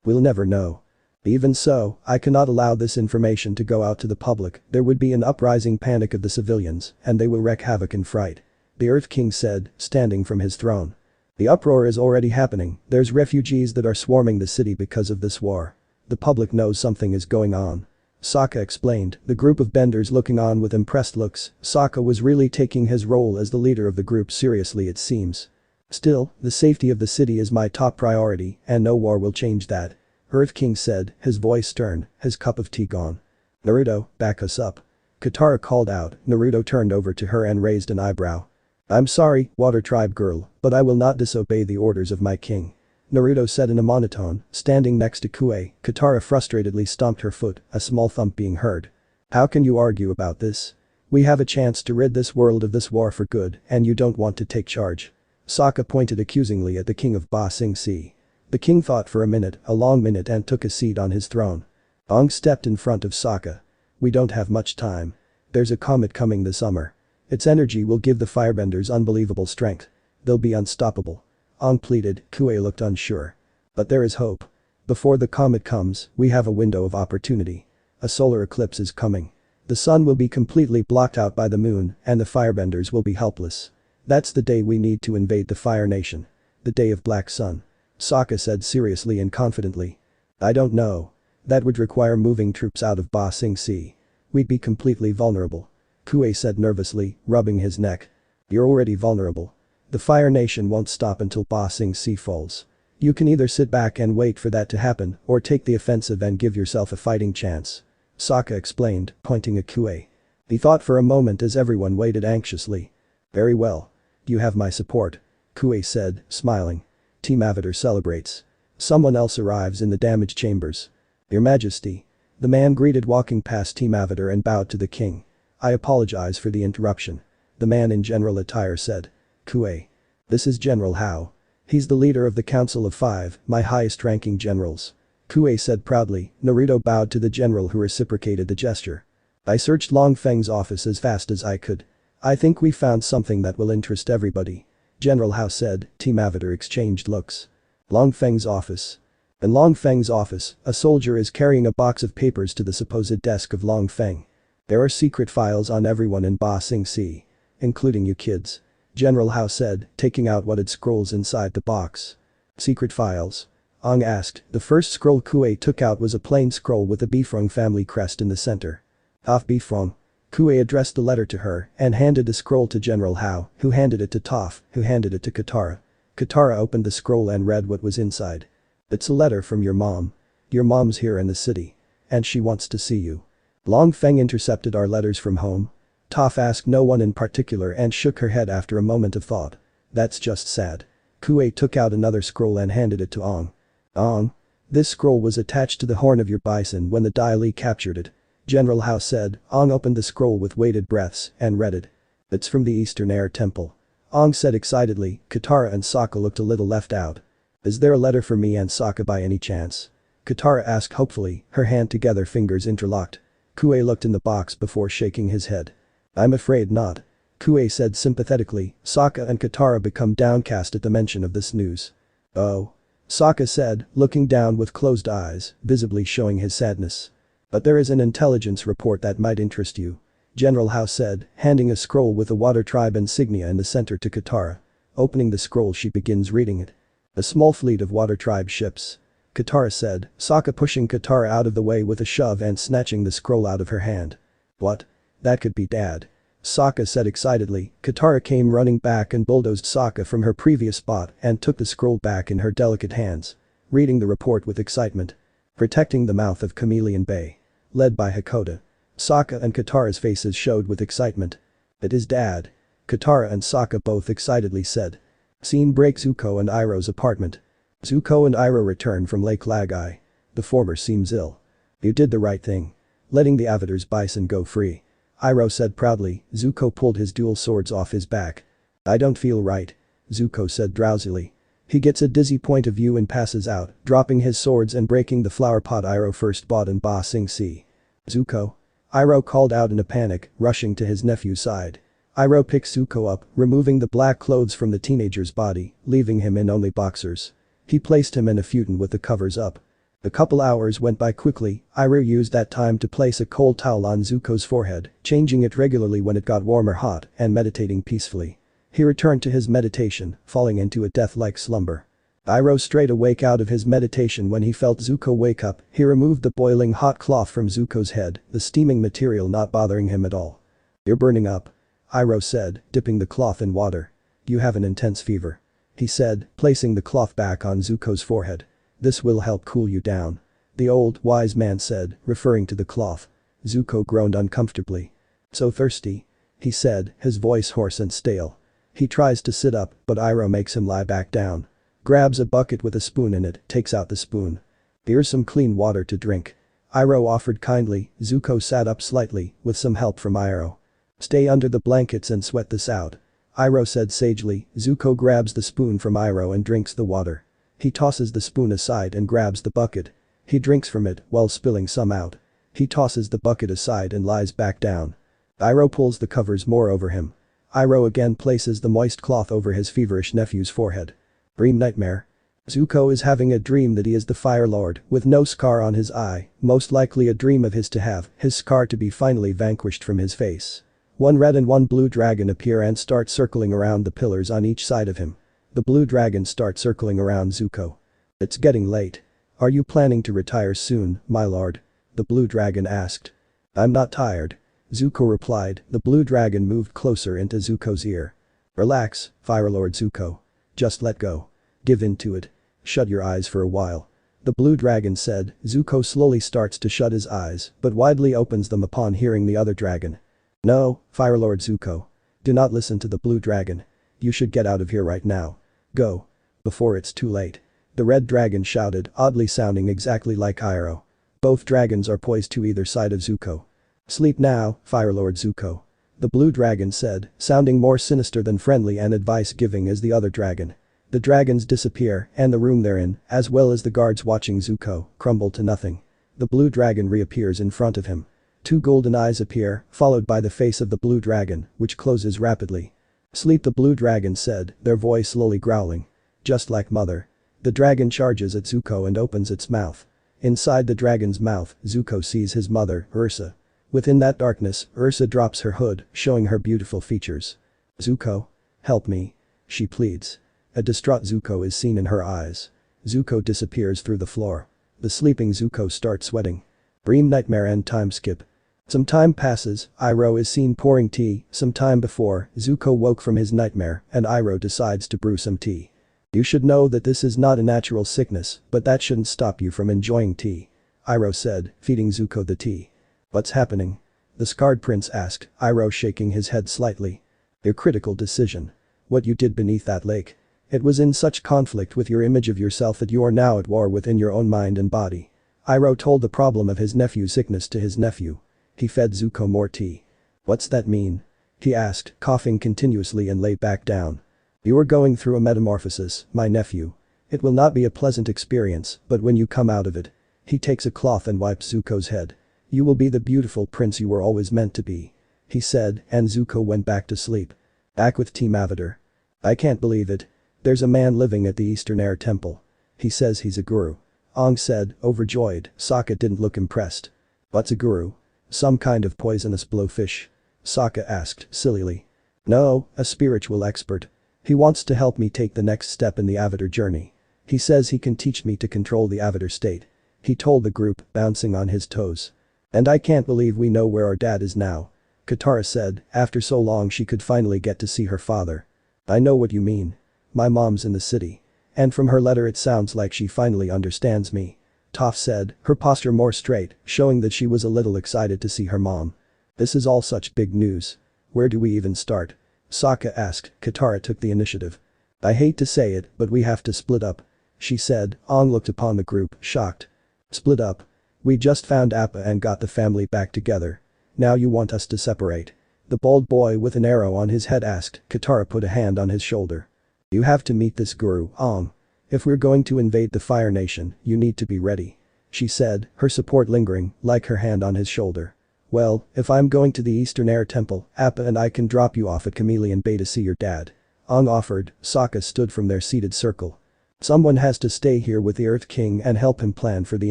We'll never know. Even so, I cannot allow this information to go out to the public, there would be an uprising panic of the civilians, and they will wreak havoc and fright. The Earth King said, standing from his throne. The uproar is already happening, there's refugees that are swarming the city because of this war. The public knows something is going on. Sokka explained, the group of benders looking on with impressed looks, Sokka was really taking his role as the leader of the group seriously it seems. Still, the safety of the city is my top priority, and no war will change that. Earth King said, his voice stern, his cup of tea gone. Naruto, back us up. Katara called out, Naruto turned over to her and raised an eyebrow. I'm sorry, Water Tribe girl, but I will not disobey the orders of my king. Naruto said in a monotone, standing next to Kuei. Katara frustratedly stomped her foot, a small thump being heard. How can you argue about this? We have a chance to rid this world of this war for good, and you don't want to take charge. Sokka pointed accusingly at the king of Ba Sing Se. The king thought for a long minute and took a seat on his throne. Aang stepped in front of Sokka. We don't have much time. There's a comet coming this summer. Its energy will give the firebenders unbelievable strength. They'll be unstoppable. Aang pleaded. Kuei looked unsure. But there is hope. Before the comet comes, we have a window of opportunity. A solar eclipse is coming. The sun will be completely blocked out by the moon, and the firebenders will be helpless. That's the day we need to invade the Fire Nation. The day of Black Sun. Sokka said seriously and confidently. I don't know. That would require moving troops out of Ba Sing Se. We'd be completely vulnerable. Kuei said nervously, rubbing his neck. You're already vulnerable. The Fire Nation won't stop until Ba Sing Se falls. You can either sit back and wait for that to happen or take the offensive and give yourself a fighting chance. Sokka explained, pointing at Kuei. He thought for a moment as everyone waited anxiously. Very well. You have my support. Kuei said, smiling. Team Avatar celebrates. Someone else arrives in the damage chambers. Your Majesty. The man greeted walking past Team Avatar and bowed to the king. I apologize for the interruption. The man in general attire said. Kuei. This is General Hao. He's the leader of the Council of Five, my highest-ranking generals. Kuei said proudly. Naruto bowed to the general who reciprocated the gesture. I searched Long Feng's office as fast as I could. I think we found something that will interest everybody. General Hao said. Team Avatar exchanged looks. Long Feng's office. In Long Feng's office, a soldier is carrying a box of papers to the supposed desk of Long Feng. There are secret files on everyone in Ba Sing Se. Including you kids. General Hao said, taking out what had scrolls inside the box. Secret files? Ong asked. The first scroll Kuei took out was a plain scroll with a Bifrong family crest in the center. Toph Bifrong. Kuei addressed the letter to her and handed the scroll to General Hao, who handed it to Toph, who handed it to Katara. Katara opened the scroll and read what was inside. It's a letter from your mom. Your mom's here in the city. And she wants to see you. Long Feng intercepted our letters from home. Toph asked no one in particular and shook her head after a moment of thought. That's just sad. Kuei took out another scroll and handed it to Ong. Ong. This scroll was attached to the horn of your bison when the Dai Li captured it. General Hao said. Ong opened the scroll with weighted breaths and read it. It's from the Eastern Air Temple. Ong said excitedly. Katara and Sokka looked a little left out. Is there a letter for me and Sokka by any chance? Katara asked hopefully, her hand together fingers interlocked. Kuei looked in the box before shaking his head. I'm afraid not. Kuei said sympathetically. Sokka and Katara become downcast at the mention of this news. Oh. Sokka said, looking down with closed eyes, visibly showing his sadness. But there is an intelligence report that might interest you. General Hao said, handing a scroll with the Water Tribe insignia in the center to Katara. Opening the scroll she begins reading it. A small fleet of Water Tribe ships. Katara said, Sokka pushing Katara out of the way with a shove and snatching the scroll out of her hand. What? That could be Dad. Sokka said excitedly. Katara came running back and bulldozed Sokka from her previous spot and took the scroll back in her delicate hands. Reading the report with excitement. Protecting the mouth of Chameleon Bay. Led by Hakoda. Sokka and Katara's faces showed with excitement. It is Dad. Katara and Sokka both excitedly said. Scene break Zuko and Iroh's apartment. Zuko and Iroh return from Lake Lagai. The former seems ill. You did the right thing. Letting the Avatar's bison go free. Iroh said proudly. Zuko pulled his dual swords off his back. I don't feel right. Zuko said drowsily. He gets a dizzy point of view and passes out, dropping his swords and breaking the flower pot Iroh first bought in Ba Sing Se. Zuko. Iroh called out in a panic, rushing to his nephew's side. Iroh picks Zuko up, removing the black clothes from the teenager's body, leaving him in only boxers. He placed him in a futon with the covers up. A couple hours went by quickly. Iroh used that time to place a cold towel on Zuko's forehead, changing it regularly when it got warm or hot, and meditating peacefully. He returned to his meditation, falling into a death-like slumber. Iroh strayed awake out of his meditation when he felt Zuko wake up. He removed the boiling hot cloth from Zuko's head, the steaming material not bothering him at all. You're burning up. Iroh said, dipping the cloth in water. You have an intense fever. He said, placing the cloth back on Zuko's forehead. This will help cool you down. The old, wise man said, referring to the cloth. Zuko groaned uncomfortably. So thirsty. He said, his voice hoarse and stale. He tries to sit up, but Iroh makes him lie back down. Grabs a bucket with a spoon in it, takes out the spoon. Here's some clean water to drink. Iroh offered kindly. Zuko sat up slightly, with some help from Iroh. Stay under the blankets and sweat this out. Iroh said sagely. Zuko grabs the spoon from Iroh and drinks the water. He tosses the spoon aside and grabs the bucket. He drinks from it while spilling some out. He tosses the bucket aside and lies back down. Iroh pulls the covers more over him. Iroh again places the moist cloth over his feverish nephew's forehead. Dream nightmare. Zuko is having a dream that he is the Fire Lord, with no scar on his eye, most likely a dream of his to have his scar to be finally vanquished from his face. One red and one blue dragon appear and start circling around the pillars on each side of him. The blue dragons start circling around Zuko. It's getting late. Are you planning to retire soon, my lord? The blue dragon asked. I'm not tired. Zuko replied. The blue dragon moved closer into Zuko's ear. Relax, Fire Lord Zuko. Just let go. Give in to it. Shut your eyes for a while. The blue dragon said. Zuko slowly starts to shut his eyes, but widely opens them upon hearing the other dragon. No, Fire Lord Zuko. Do not listen to the blue dragon. You should get out of here right now. Go. Before it's too late. The red dragon shouted, oddly sounding exactly like Iroh. Both dragons are poised to either side of Zuko. Sleep now, Fire Lord Zuko. The blue dragon said, sounding more sinister than friendly and advice-giving as the other dragon. The dragons disappear, and the room they're in, as well as the guards watching Zuko, crumble to nothing. The blue dragon reappears in front of him. Two golden eyes appear, followed by the face of the blue dragon, which closes rapidly. Sleep, the blue dragon said, their voice slowly growling. Just like mother. The dragon charges at Zuko and opens its mouth. Inside the dragon's mouth, Zuko sees his mother, Ursa. Within that darkness, Ursa drops her hood, showing her beautiful features. Zuko? Help me. She pleads. A distraught Zuko is seen in her eyes. Zuko disappears through the floor. The sleeping Zuko starts sweating. Dream nightmare and time skip. Some time passes, Iroh is seen pouring tea. Some time before, Zuko woke from his nightmare and Iroh decides to brew some tea. You should know that this is not a natural sickness, but that shouldn't stop you from enjoying tea. Iroh said, feeding Zuko the tea. What's happening? The scarred prince asked, Iroh shaking his head slightly. Your critical decision. What you did beneath that lake. It was in such conflict with your image of yourself that you are now at war within your own mind and body. Iroh told the problem of his nephew's sickness to his nephew. He fed Zuko more tea. What's that mean? He asked, coughing continuously and lay back down. You are going through a metamorphosis, my nephew. It will not be a pleasant experience, but when you come out of it. He takes a cloth and wipes Zuko's head. You will be the beautiful prince you were always meant to be. He said, and Zuko went back to sleep. Back with Team Avatar. I can't believe it. There's a man living at the Eastern Air Temple. He says he's a guru. Aang said, overjoyed. Sokka didn't look impressed. What's a guru? Some kind of poisonous blowfish? Sokka asked, sillily. No, a spiritual expert. He wants to help me take the next step in the Avatar journey. He says he can teach me to control the Avatar state. He told the group, bouncing on his toes. And I can't believe we know where our dad is now. Katara said, after so long she could finally get to see her father. I know what you mean. My mom's in the city. And from her letter it sounds like she finally understands me. Toph said, her posture more straight, showing that she was a little excited to see her mom. This is all such big news. Where do we even start? Sokka asked. Katara took the initiative. I hate to say it, but we have to split up. She said. Aang looked upon the group, shocked. Split up? We just found Appa and got the family back together. Now you want us to separate? The bald boy with an arrow on his head asked. Katara put a hand on his shoulder. You have to meet this guru, Aang. If we're going to invade the Fire Nation, you need to be ready. She said, her support lingering, like her hand on his shoulder. Well, if I'm going to the Eastern Air Temple, Appa and I can drop you off at Chameleon Bay to see your dad. Aang offered. Sokka stood from their seated circle. Someone has to stay here with the Earth King and help him plan for the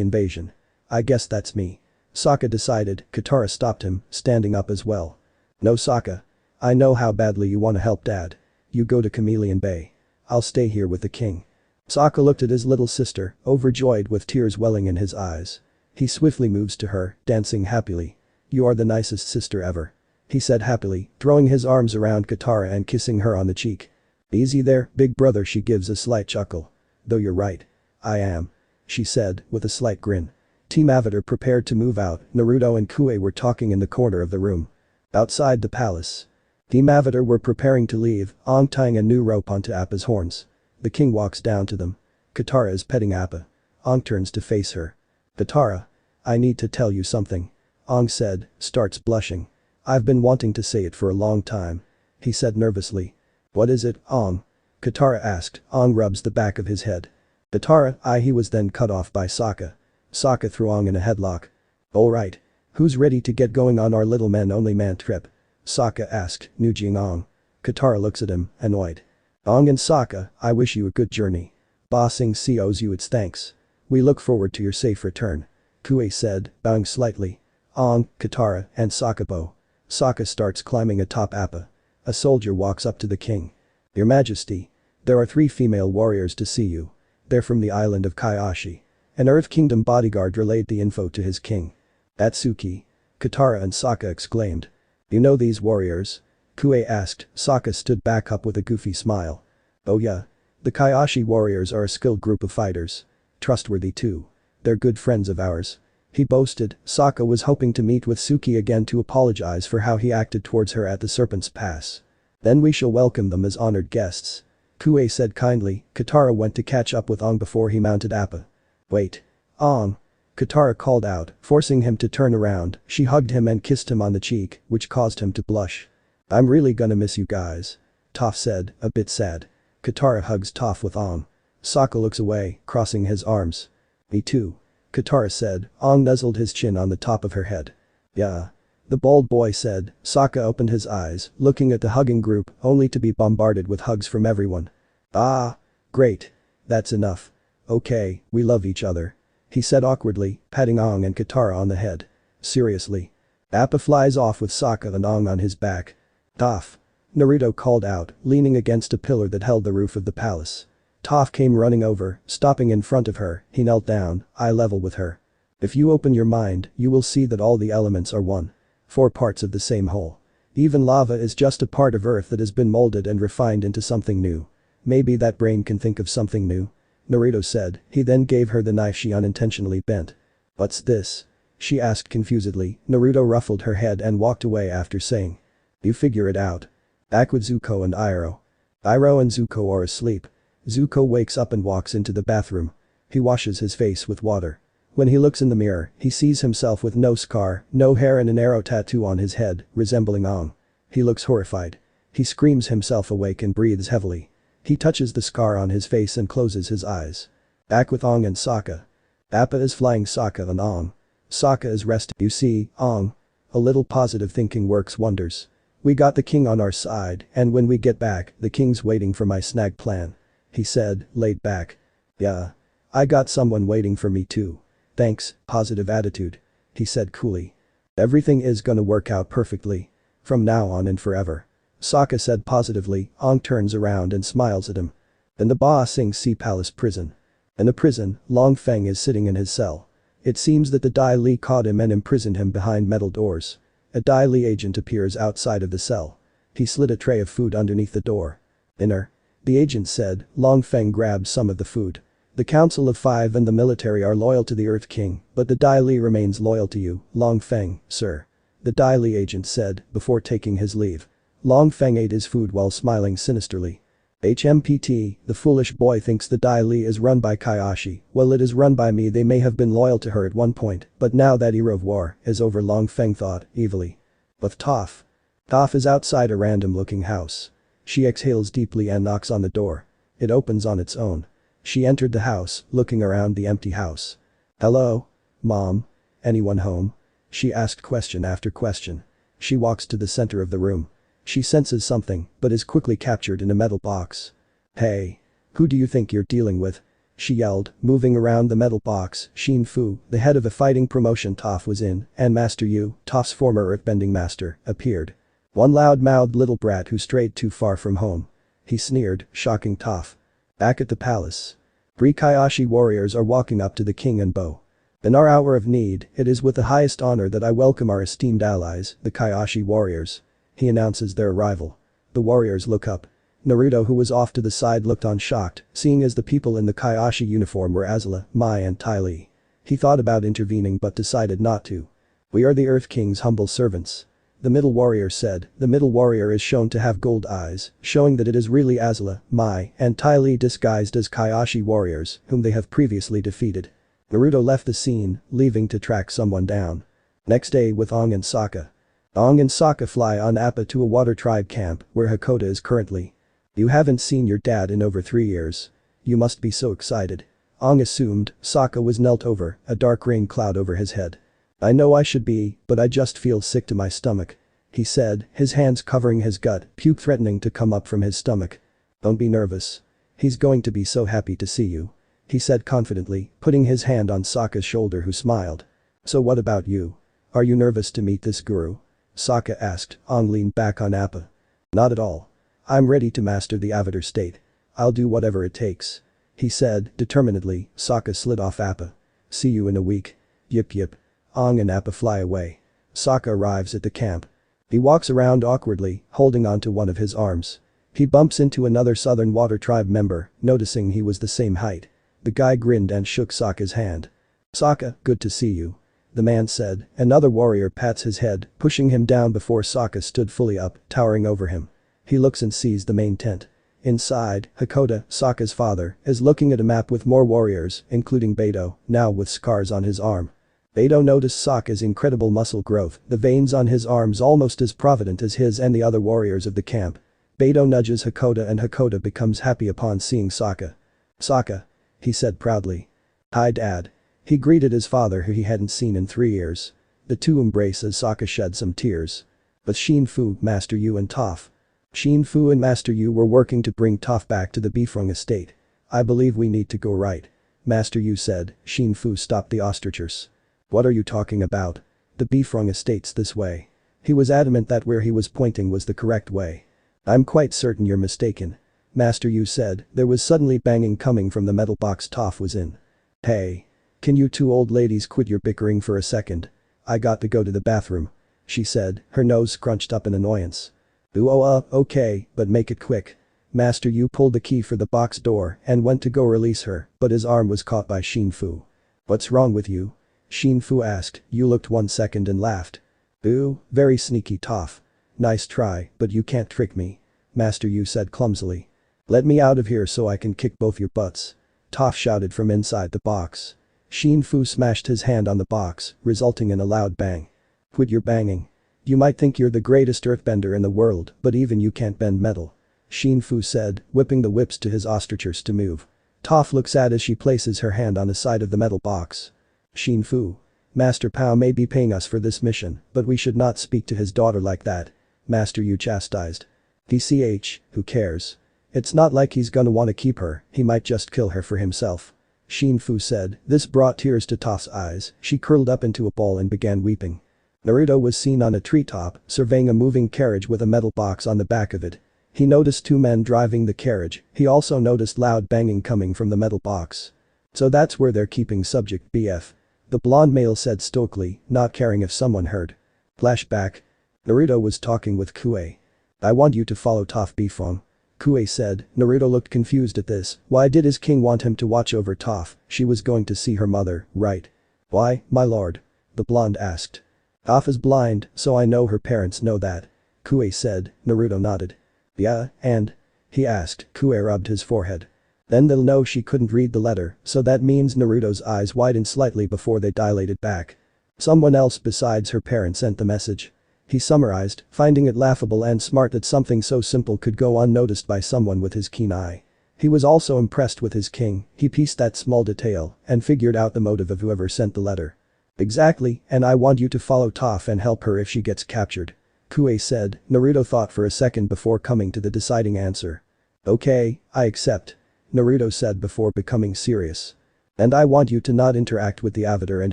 invasion. I guess that's me. Sokka decided. Katara stopped him, standing up as well. No, Sokka. I know how badly you want to help dad. You go to Chameleon Bay. I'll stay here with the king. Sokka looked at his little sister, overjoyed with tears welling in his eyes. He swiftly moves to her, dancing happily. You are the nicest sister ever. He said happily, throwing his arms around Katara and kissing her on the cheek. Easy there, big brother, she gives a slight chuckle. Though you're right. I am. She said, with a slight grin. Team Avatar prepared to move out. Naruto and Kue were talking in the corner of the room. Outside the palace. Team Avatar were preparing to leave, Aang tying a new rope onto Appa's horns. The king walks down to them. Katara is petting Appa. Aang turns to face her. Katara. I need to tell you something. Aang said, starts blushing. I've been wanting to say it for a long time. He said nervously. What is it, Aang? Katara asked. Aang rubs the back of his head. Katara, he was then cut off by Sokka. Sokka threw Aang in a headlock. Alright. Who's ready to get going on our little men-only man trip? Sokka asked, nudging Aang. Katara looks at him, annoyed. Aang and Sokka, I wish you a good journey. Ba Sing Se owes you its thanks. We look forward to your safe return. Kue said, bowing slightly. Aang, Katara, and Sokka bow. Sokka starts climbing atop Appa. A soldier walks up to the king. Your Majesty. There are 3 female warriors to see you. They're from the island of Kaiashi. An Earth Kingdom bodyguard relayed the info to his king. That's Suki. Katara and Sokka exclaimed. You know these warriors? Kue asked. Sokka stood back up with a goofy smile. Oh yeah. The Kyoshi warriors are a skilled group of fighters. Trustworthy too. They're good friends of ours. He boasted. Sokka was hoping to meet with Suki again to apologize for how he acted towards her at the Serpent's Pass. Then we shall welcome them as honored guests. Kue said kindly. Katara went to catch up with Aang before he mounted Appa. Wait. Aang. Katara called out, forcing him to turn around. She hugged him and kissed him on the cheek, which caused him to blush. I'm really gonna miss you guys. Toph said, a bit sad. Katara hugs Toph with Aang. Sokka looks away, crossing his arms. Me too. Katara said. Aang nuzzled his chin on the top of her head. Yeah. The bald boy said. Sokka opened his eyes, looking at the hugging group, only to be bombarded with hugs from everyone. Ah. Great. That's enough. Okay, we love each other. He said awkwardly, patting Aang and Katara on the head. Seriously. Appa flies off with Sokka and Aang on his back. Toph. Naruto called out, leaning against a pillar that held the roof of the palace. Toph came running over, stopping in front of her. He knelt down, eye level with her. If you open your mind, you will see that all the elements are one. 4 parts of the same whole. Even lava is just a part of earth that has been molded and refined into something new. Maybe that brain can think of something new. Naruto said. He then gave her the knife she unintentionally bent. What's this? She asked confusedly. Naruto ruffled her head and walked away after saying. You figure it out. Back with Zuko and Iroh. Iroh and Zuko are asleep. Zuko wakes up and walks into the bathroom. He washes his face with water. When he looks in the mirror, he sees himself with no scar, no hair and an arrow tattoo on his head, resembling Aang. He looks horrified. He screams himself awake and breathes heavily. He touches the scar on his face and closes his eyes. Back with Aang and Sokka. Appa is flying Sokka and Aang. Sokka is resting. You see, Aang. A little positive thinking works wonders. We got the king on our side, and when we get back, the king's waiting for my snag plan. He said, laid back. Yeah. I got someone waiting for me too. Thanks, positive attitude. He said coolly. Everything is gonna work out perfectly. From now on and forever. Sokka said positively. Aang turns around and smiles at him. In the Ba Sing Sea Palace prison. In the prison, Long Feng is sitting in his cell. It seems that the Dai Li caught him and imprisoned him behind metal doors. A Dai Li agent appears outside of the cell. He slid a tray of food underneath the door. Dinner. The agent said. Long Feng grabbed some of the food. The Council of Five and the military are loyal to the Earth King, but the Dai Li remains loyal to you, Long Feng, sir. The Dai Li agent said, before taking his leave. Long Feng ate his food while smiling sinisterly. HMPT, the foolish boy thinks the Dai Li is run by Kyoshi. Well, it is run by me. They may have been loyal to her at one point, but now that era of war is over, Long Feng thought, evilly. But Toph. Toph is outside a random looking house. She exhales deeply and knocks on the door. It opens on its own. She entered the house, looking around the empty house. Hello? Mom? Anyone home? She asked question after question. She walks to the center of the room. She senses something, but is quickly captured in a metal box. Hey. Who do you think you're dealing with? She yelled, moving around the metal box. Xin Fu, the head of a fighting promotion Toph was in, and Master Yu, Toph's former earthbending master, appeared. One loud-mouthed little brat who strayed too far from home. He sneered, shocking Toph. Back at the palace. 3 Kyoshi warriors are walking up to the king and Bo. In our hour of need, it is with the highest honor that I welcome our esteemed allies, the Kyoshi warriors. He announces their arrival. The warriors look up. Naruto, who was off to the side, looked on shocked, seeing as the people in the Kyoshi uniform were Azula, Mai and Ty Lee. He thought about intervening but decided not to. We are the Earth King's humble servants. The middle warrior said. The middle warrior is shown to have gold eyes, showing that it is really Azula, Mai, and Ty Lee disguised as Kyoshi warriors, whom they have previously defeated. Naruto left the scene, leaving to track someone down. Next day with Aang and Sokka. Aang and Sokka fly on Appa to a water tribe camp, where Hakoda is currently. You haven't seen your dad in over 3 years. You must be so excited. Aang assumed. Sokka was knelt over, a dark rain cloud over his head. I know I should be, but I just feel sick to my stomach. He said, his hands covering his gut, puke threatening to come up from his stomach. Don't be nervous. He's going to be so happy to see you. He said confidently, putting his hand on Sokka's shoulder, who smiled. So what about you? Are you nervous to meet this guru? Sokka asked. Aang leaned back on Appa. Not at all. I'm ready to master the Avatar state. I'll do whatever it takes. He said, determinedly. Sokka slid off Appa. See you in a week. Yip yip. Aang and Appa fly away. Sokka arrives at the camp. He walks around awkwardly, holding onto one of his arms. He bumps into another Southern Water Tribe member, noticing he was the same height. The guy grinned and shook Sokka's hand. "Sokka, good to see you," the man said. Another warrior pats his head, pushing him down before Sokka stood fully up, towering over him. He looks and sees the main tent. Inside, Hakoda, Sokka's father, is looking at a map with more warriors, including Beto, now with scars on his arm. Beto noticed Sokka's incredible muscle growth, the veins on his arms almost as provident as his and the other warriors of the camp. Beto nudges Hakoda and Hakoda becomes happy upon seeing Sokka. "Sokka," he said proudly. "Hi Dad." He greeted his father who he hadn't seen in 3 years. The two embrace as Sokka shed some tears. "But Shinfu, Master Yu and Toph." Shinfu and Master Yu were working to bring Toph back to the Bifrong estate. "I believe we need to go right," Master Yu said. Shinfu stopped the ostrichers. "What are you talking about? The Bifrong estate's this way." He was adamant that where he was pointing was the correct way. "I'm quite certain you're mistaken," Master Yu said. There was suddenly banging coming from the metal box Toph was in. "Hey. Can you two old ladies quit your bickering for a second? I got to go to the bathroom," she said, her nose scrunched up in annoyance. Okay, but make it quick." Master Yu pulled the key for the box door and went to go release her, but his arm was caught by Shinfu. "What's wrong with you?" Shinfu asked. Yu looked 1 second and laughed. "Ooh, very sneaky Toph. Nice try, but you can't trick me," Master Yu said clumsily. "Let me out of here so I can kick both your butts," Toph shouted from inside the box. Shinfu smashed his hand on the box, resulting in a loud bang. "Quit your banging. You might think you're the greatest earthbender in the world, but even you can't bend metal," Shinfu said, whipping the whips to his ostrichers to move. Toph looks sad as she places her hand on the side of the metal box. "Shinfu. Master Pao may be paying us for this mission, but we should not speak to his daughter like that," Master Yu chastised. "DCH, who cares? It's not like he's gonna wanna keep her, he might just kill her for himself," Shinfu said. This brought tears to Toph's eyes. She curled up into a ball and began weeping. Naruto was seen on a treetop, surveying a moving carriage with a metal box on the back of it. He noticed 2 men driving the carriage. He also noticed loud banging coming from the metal box. "So that's where they're keeping subject BF," the blonde male said stoically, not caring if someone heard. Flashback. Naruto was talking with Kue. "I want you to follow Toph Bifrong," Kue said. Naruto looked confused at this. Why did his king want him to watch over Toph? She was going to see her mother, right? "Why, my lord?" the blonde asked. "Toph is blind, so I know her parents know that," Kue said. Naruto nodded. "Yeah, and?" he asked. Kue rubbed his forehead. "Then they'll know she couldn't read the letter, so that means." Naruto's eyes widened slightly before they dilated back. "Someone else besides her parents sent the message," he summarized, finding it laughable and smart that something so simple could go unnoticed by someone with his keen eye. He was also impressed with his king. He pieced that small detail and figured out the motive of whoever sent the letter. "Exactly, and I want you to follow Toph and help her if she gets captured," Kue said. Naruto thought for a second before coming to the deciding answer. "Okay, I accept," Naruto said before becoming serious. "And I want you to not interact with the Avatar and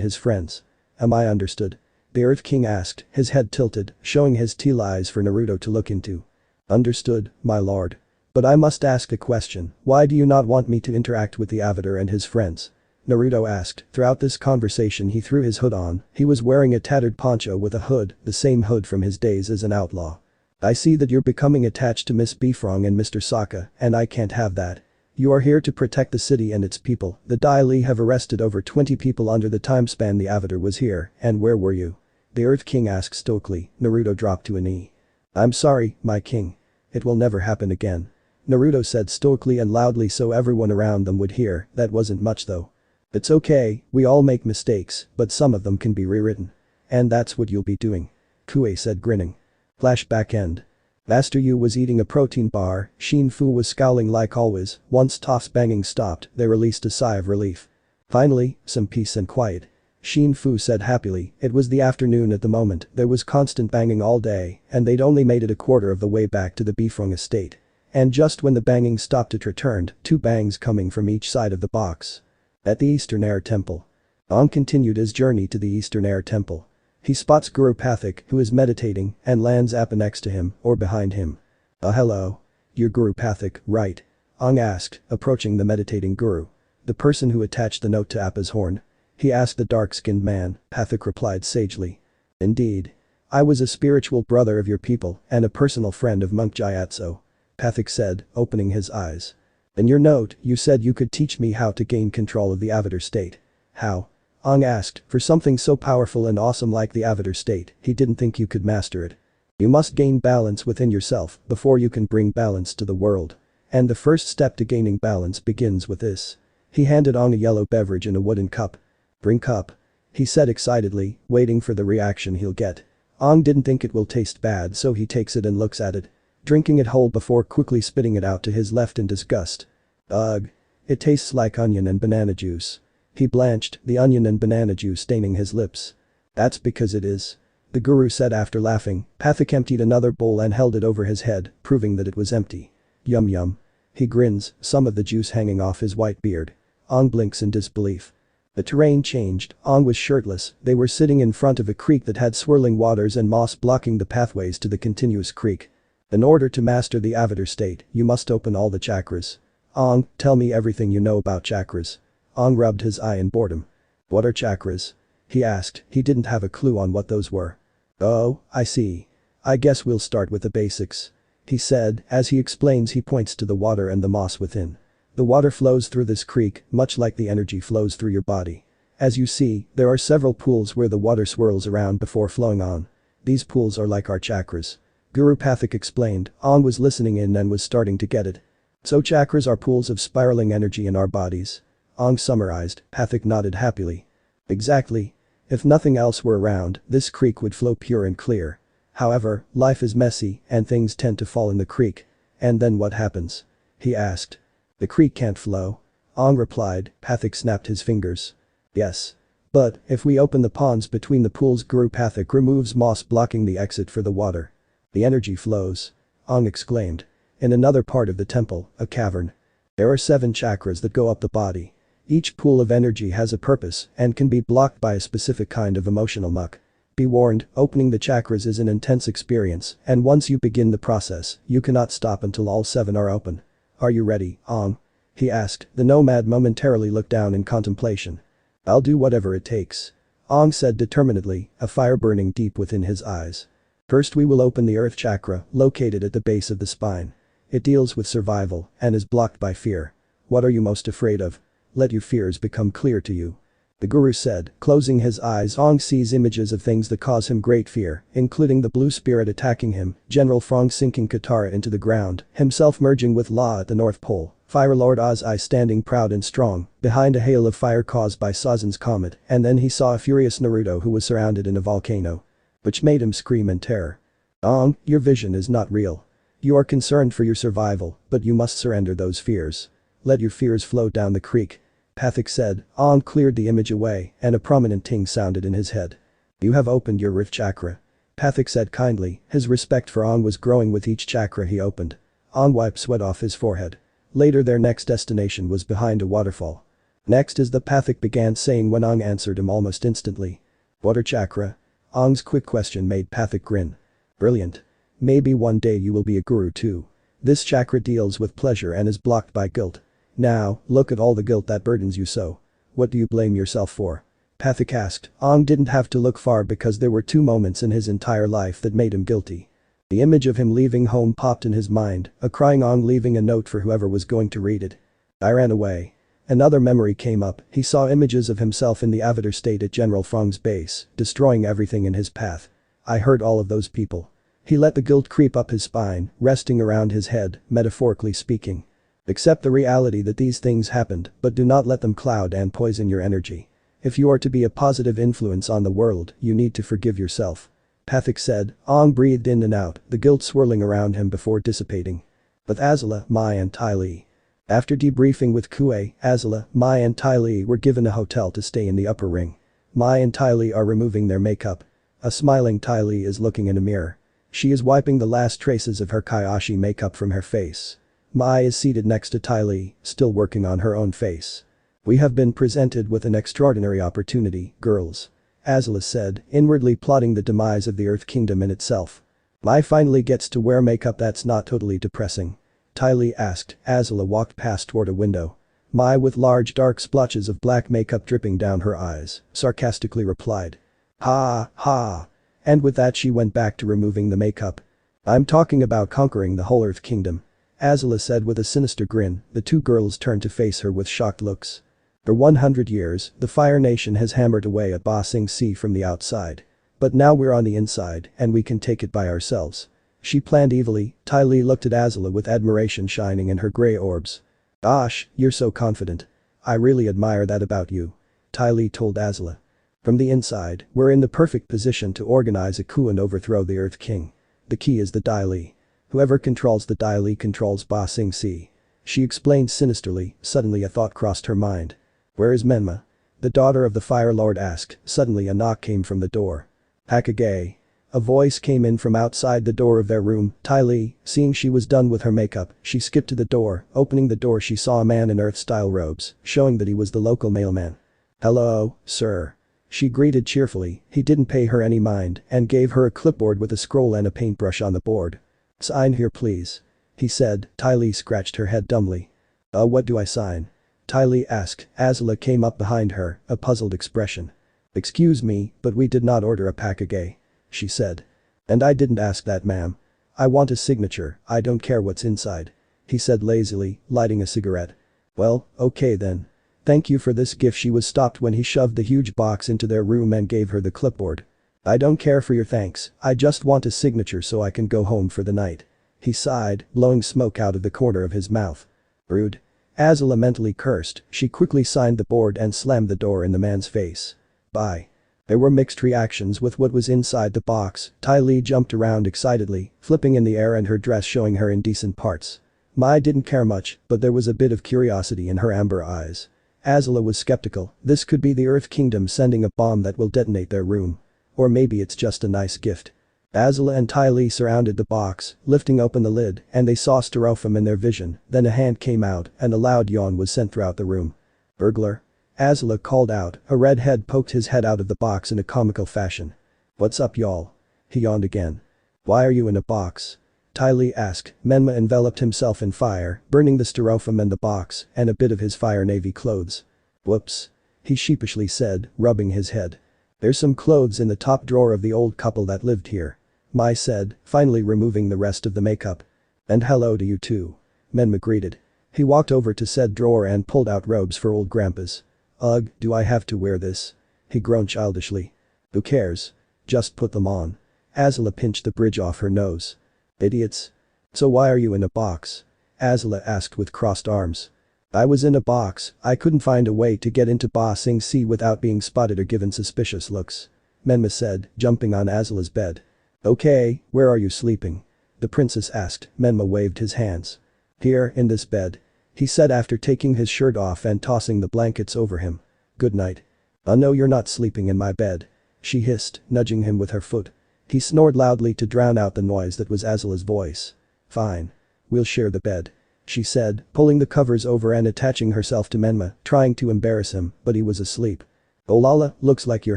his friends. Am I understood?" the Earth King asked, his head tilted, showing his teal eyes for Naruto to look into. "Understood, my lord. But I must ask a question, why do you not want me to interact with the Avatar and his friends?" Naruto asked. Throughout this conversation he threw his hood on. He was wearing a tattered poncho with a hood, the same hood from his days as an outlaw. "I see that you're becoming attached to Miss Bifrong and Mr. Sokka, and I can't have that. You are here to protect the city and its people. The Dai Li have arrested over 20 people under the time span the Avatar was here, and where were you?" the Earth King asked stoically. Naruto dropped to a knee. "I'm sorry, my king. It will never happen again," Naruto said stoically and loudly so everyone around them would hear. That wasn't much though. "It's okay, we all make mistakes, but some of them can be rewritten. And that's what you'll be doing," Kue said grinning. Flashback end. Master Yu was eating a protein bar. Shinfu was scowling like always. Once Toph's banging stopped, they released a sigh of relief. "Finally, some peace and quiet," Shinfu said happily. It was the afternoon at the moment. There was constant banging all day, and they'd only made it a quarter of the way back to the Bifrong estate. And just when the banging stopped it returned, 2 bangs coming from each side of the box. At the Eastern Air Temple. Aang continued his journey to the Eastern Air Temple. He spots Guru Pathik, who is meditating, and lands Appa next to him, or behind him. Hello. You're Guru Pathik, right?" Aang asked, approaching the meditating guru. "The person who attached the note to Appa's horn?" he asked the dark-skinned man. Pathik replied sagely. Indeed. I was a spiritual brother of your people and a personal friend of Monk Gyatso. Pathik said, opening his eyes. In your note, you said you could teach me how to gain control of the avatar state. How? Aang asked, for something so powerful and awesome like the avatar state, he didn't think you could master it. You must gain balance within yourself before you can bring balance to the world. And the first step to gaining balance begins with this. He handed Aang a yellow beverage in a wooden cup. Bring cup. He said excitedly, waiting for the reaction he'll get. Aang didn't think it will taste bad so he takes it and looks at it. Drinking it whole before quickly spitting it out to his left in disgust. Ugh. It tastes like onion and banana juice. He blanched, the onion and banana juice staining his lips. That's because it is. The guru said after laughing. Pathik emptied another bowl and held it over his head, proving that it was empty. Yum yum. He grins, some of the juice hanging off his white beard. Aang blinks in disbelief. The terrain changed, Aang was shirtless, they were sitting in front of a creek that had swirling waters and moss blocking the pathways to the continuous creek. In order to master the avatar state, you must open all the chakras. Aang, tell me everything you know about chakras. Aang rubbed his eye in boredom. What are chakras? He asked, he didn't have a clue on what those were. Oh, I see. I guess we'll start with the basics. He said, as he explains he points to the water and the moss within. The water flows through this creek, much like the energy flows through your body. As you see, there are several pools where the water swirls around before flowing on. These pools are like our chakras. Guru Pathik explained, Aang was listening in and was starting to get it. So chakras are pools of spiraling energy in our bodies. Aang summarized, Pathik nodded happily. Exactly. If nothing else were around, this creek would flow pure and clear. However, life is messy and things tend to fall in the creek. And then what happens? He asked. The creek can't flow. Aang replied, Pathik snapped his fingers. Yes. But, if we open the ponds between the pools Guru Pathik removes moss blocking the exit for the water. The energy flows. Aang exclaimed. In another part of the temple, a cavern. There are 7 chakras that go up the body. Each pool of energy has a purpose and can be blocked by a specific kind of emotional muck. Be warned, opening the chakras is an intense experience and once you begin the process, you cannot stop until all 7 are open. Are you ready, Aang? He asked, the nomad momentarily looked down in contemplation. I'll do whatever it takes. Aang said determinedly, a fire burning deep within his eyes. First we will open the earth chakra, located at the base of the spine. It deals with survival and is blocked by fear. What are you most afraid of? Let your fears become clear to you. The guru said, closing his eyes. Aang sees images of things that cause him great fear, including the blue spirit attacking him, General Frong sinking Katara into the ground, himself merging with La at the North Pole, Fire Lord Ozai standing proud and strong, behind a hail of fire caused by Sazan's comet, and then he saw a furious Naruto who was surrounded in a volcano. Which made him scream in terror. Aang, your vision is not real. You are concerned for your survival, but you must surrender those fears. Let your fears flow down the creek. Pathik said. Aang cleared the image away and a prominent ting sounded in his head. You have opened your root chakra. Pathik said kindly, his respect for Aang was growing with each chakra he opened. Aang wiped sweat off his forehead. Later their next destination was behind a waterfall. Next is the Pathik began saying when Aang answered him almost instantly. Water chakra? Aang's quick question made Pathik grin. Brilliant. Maybe one day you will be a guru too. This chakra deals with pleasure and is blocked by guilt. Now, look at all the guilt that burdens you so. What do you blame yourself for? Pathik asked. Aang didn't have to look far because there were 2 moments in his entire life that made him guilty. The image of him leaving home popped in his mind, a crying Aang leaving a note for whoever was going to read it. I ran away. Another memory came up, he saw images of himself in the avatar state at General Frong's base, destroying everything in his path. I hurt all of those people. He let the guilt creep up his spine, resting around his head, metaphorically speaking. Accept the reality that these things happened, but do not let them cloud and poison your energy. If you are to be a positive influence on the world, you need to forgive yourself. Pathik said. Aang breathed in and out, the guilt swirling around him before dissipating. With Azula, Mai and Ty Lee. After debriefing with Kue, Azula, Mai and Ty Lee were given a hotel to stay in the upper ring. Mai and Ty Lee are removing their makeup. A smiling Ty Lee is looking in a mirror. She is wiping the last traces of her Kaiashi makeup from her face. Mai is seated next to Ty Lee, still working on her own face. We have been presented with an extraordinary opportunity, girls. Azula said, inwardly plotting the demise of the Earth Kingdom in itself. Mai finally gets to wear makeup that's not totally depressing. Ty Lee asked. Azula walked past toward a window. Mai with large dark splotches of black makeup dripping down her eyes, sarcastically replied. Ha ha. And with that she went back to removing the makeup. I'm talking about conquering the whole Earth Kingdom. Azula said with a sinister grin. The two girls turned to face her with shocked looks. For 100 years, the Fire Nation has hammered away at Ba Sing Se from the outside. But now we're on the inside, and we can take it by ourselves. She planned evilly. Ty Lee looked at Azula with admiration shining in her grey orbs. Gosh, you're so confident. I really admire that about you. Ty Lee told Azula. From the inside, we're in the perfect position to organize a coup and overthrow the Earth King. The key is the Dai Li. Whoever controls the Dai Li controls Ba Sing Se. She explained sinisterly. Suddenly a thought crossed her mind. Where is Menma? The daughter of the Fire Lord asked. Suddenly a knock came from the door. Hakage. A voice came in from outside the door of their room. Ty Lee, seeing she was done with her makeup, she skipped to the door. Opening the door she saw a man in Earth-style robes, showing that he was the local mailman. Hello, sir. She greeted cheerfully. He didn't pay her any mind and gave her a clipboard with a scroll and a paintbrush on the board. Sign here please. He said. Ty Lee scratched her head dumbly. What do I sign? Ty Lee asked. Azula came up behind her, a puzzled expression. Excuse me, but we did not order a Hakage. She said. And I didn't ask that ma'am. I want a signature, I don't care what's inside. He said lazily, lighting a cigarette. Well, okay then. Thank you for this gift. She was stopped when he shoved the huge box into their room and gave her the clipboard. I don't care for your thanks, I just want a signature so I can go home for the night. He sighed, blowing smoke out of the corner of his mouth. Rude. Azula mentally cursed. She quickly signed the board and slammed the door in the man's face. Bye. There were mixed reactions with what was inside the box. Ty Lee jumped around excitedly, flipping in the air and her dress showing her indecent parts. Mai didn't care much, but there was a bit of curiosity in her amber eyes. Azula was skeptical. This could be the Earth Kingdom sending a bomb that will detonate their room. Or maybe it's just a nice gift. Azula and Ty Lee surrounded the box, lifting open the lid, and they saw styrofoam in their vision. Then a hand came out and a loud yawn was sent throughout the room. Burglar? Azula called out. A red head poked his head out of the box in a comical fashion. What's up y'all? He yawned again. Why are you in a box? Ty Lee asked. Menma enveloped himself in fire, burning the styrofoam and the box and a bit of his Fire Navy clothes. Whoops. He sheepishly said, rubbing his head. There's some clothes in the top drawer of the old couple that lived here. Mai said, finally removing the rest of the makeup. And hello to you too. Menma greeted. He walked over to said drawer and pulled out robes for old grandpas. Ugh, do I have to wear this? He groaned childishly. Who cares? Just put them on. Azula pinched the bridge off her nose. Idiots. So why are you in a box? Azula asked with crossed arms. I was in a box, I couldn't find a way to get into Ba Sing Se without being spotted or given suspicious looks. Menma said, jumping on Azula's bed. Okay, where are you sleeping? The princess asked. Menma waved his hands. Here, in this bed. He said after taking his shirt off and tossing the blankets over him. Good night. No, you're not sleeping in my bed. She hissed, nudging him with her foot. He snored loudly to drown out the noise that was Azula's voice. Fine. We'll share the bed. She said, pulling the covers over and attaching herself to Menma, trying to embarrass him, but he was asleep. Oh Lala, looks like you're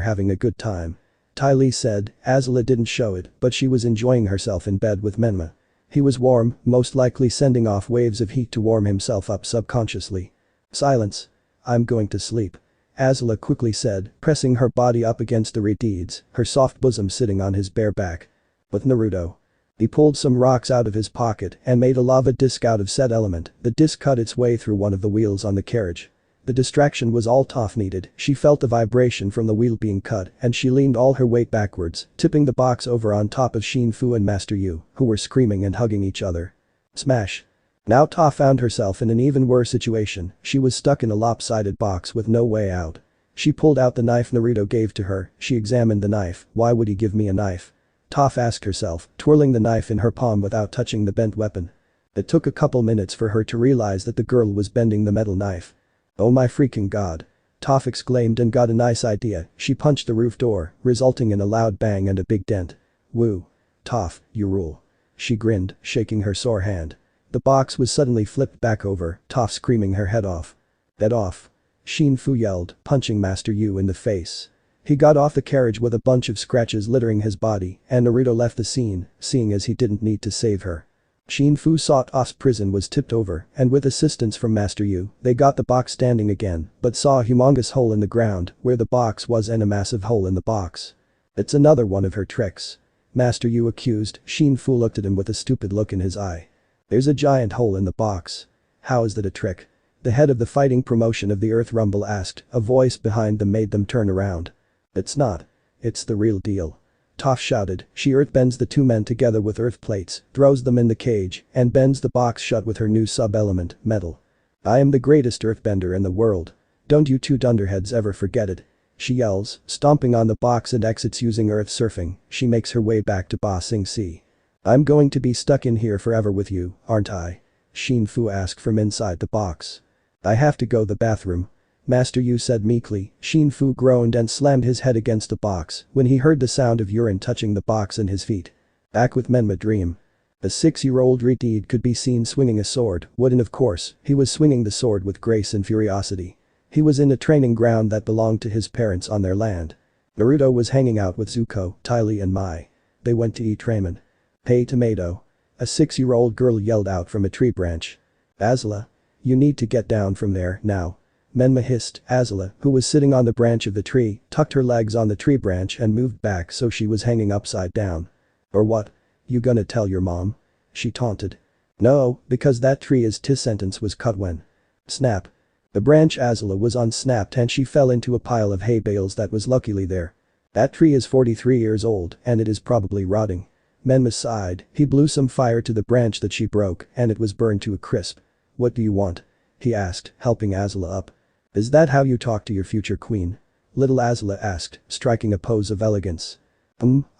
having a good time. Ty Lee said. Azula didn't show it, but she was enjoying herself in bed with Menma. He was warm, most likely sending off waves of heat to warm himself up subconsciously. Silence. I'm going to sleep. Azula quickly said, pressing her body up against the reeds, her soft bosom sitting on his bare back. But Naruto. He pulled some rocks out of his pocket and made a lava disc out of said element. The disc cut its way through one of the wheels on the carriage. The distraction was all Toph needed. She felt the vibration from the wheel being cut and she leaned all her weight backwards, tipping the box over on top of Shin Fu and Master Yu, who were screaming and hugging each other. Smash. Now Toph found herself in an even worse situation. She was stuck in a lopsided box with no way out. She pulled out the knife Naruto gave to her. She examined the knife. Why would he give me a knife? Toph asked herself, twirling the knife in her palm without touching the bent weapon. It took a couple minutes for her to realize that the girl was bending the metal knife. Oh my freaking god. Toph exclaimed and got a nice idea. She punched the roof door, resulting in a loud bang and a big dent. Woo. Toph, you rule. She grinned, shaking her sore hand. The box was suddenly flipped back over, Toph screaming her head off. Head off. Shin Fu yelled, punching Master Yu in the face. He got off the carriage with a bunch of scratches littering his body, and Naruto left the scene, seeing as he didn't need to save her. Shin Fu saw Toph's prison was tipped over, and with assistance from Master Yu, they got the box standing again, but saw a humongous hole in the ground where the box was and a massive hole in the box. It's another one of her tricks. Master Yu accused. Shinfu looked at him with a stupid look in his eye. There's a giant hole in the box. How is that a trick? The head of the fighting promotion of the Earth Rumble asked, a voice behind them made them turn around. It's not. It's the real deal. Toph shouted. She earthbends the two men together with earth plates, throws them in the cage, and bends the box shut with her new sub-element, metal. I am the greatest earthbender in the world. Don't you two dunderheads ever forget it. She yells, stomping on the box and exits using earth surfing. She makes her way back to Ba Sing Se. I'm going to be stuck in here forever with you, aren't I? Shinfu asked from inside the box. I have to go the bathroom. Master Yu said meekly. Shinfu groaned and slammed his head against the box when he heard the sound of urine touching the box in his feet. Back with Menma Dream. A 6-year-old Reed could be seen swinging a sword, wooden of course, he was swinging the sword with grace and furiosity. He was in a training ground that belonged to his parents on their land. Naruto was hanging out with Zuko, Ty Lee and Mai. They went to eat ramen. Hey tomato. A 6-year-old girl yelled out from a tree branch. Azula. You need to get down from there, now. Menma hissed. Azula, who was sitting on the branch of the tree, tucked her legs on the tree branch and moved back so she was hanging upside down. Or what? You gonna tell your mom? She taunted. No, because that tree is his sentence was cut when. Snap. The branch Azula was on snapped and she fell into a pile of hay bales that was luckily there. That tree is 43 years old and it is probably rotting. Menma sighed. He blew some fire to the branch that she broke and it was burned to a crisp. What do you want? He asked, helping Azula up. Is that how you talk to your future queen? Little Azula asked, striking a pose of elegance.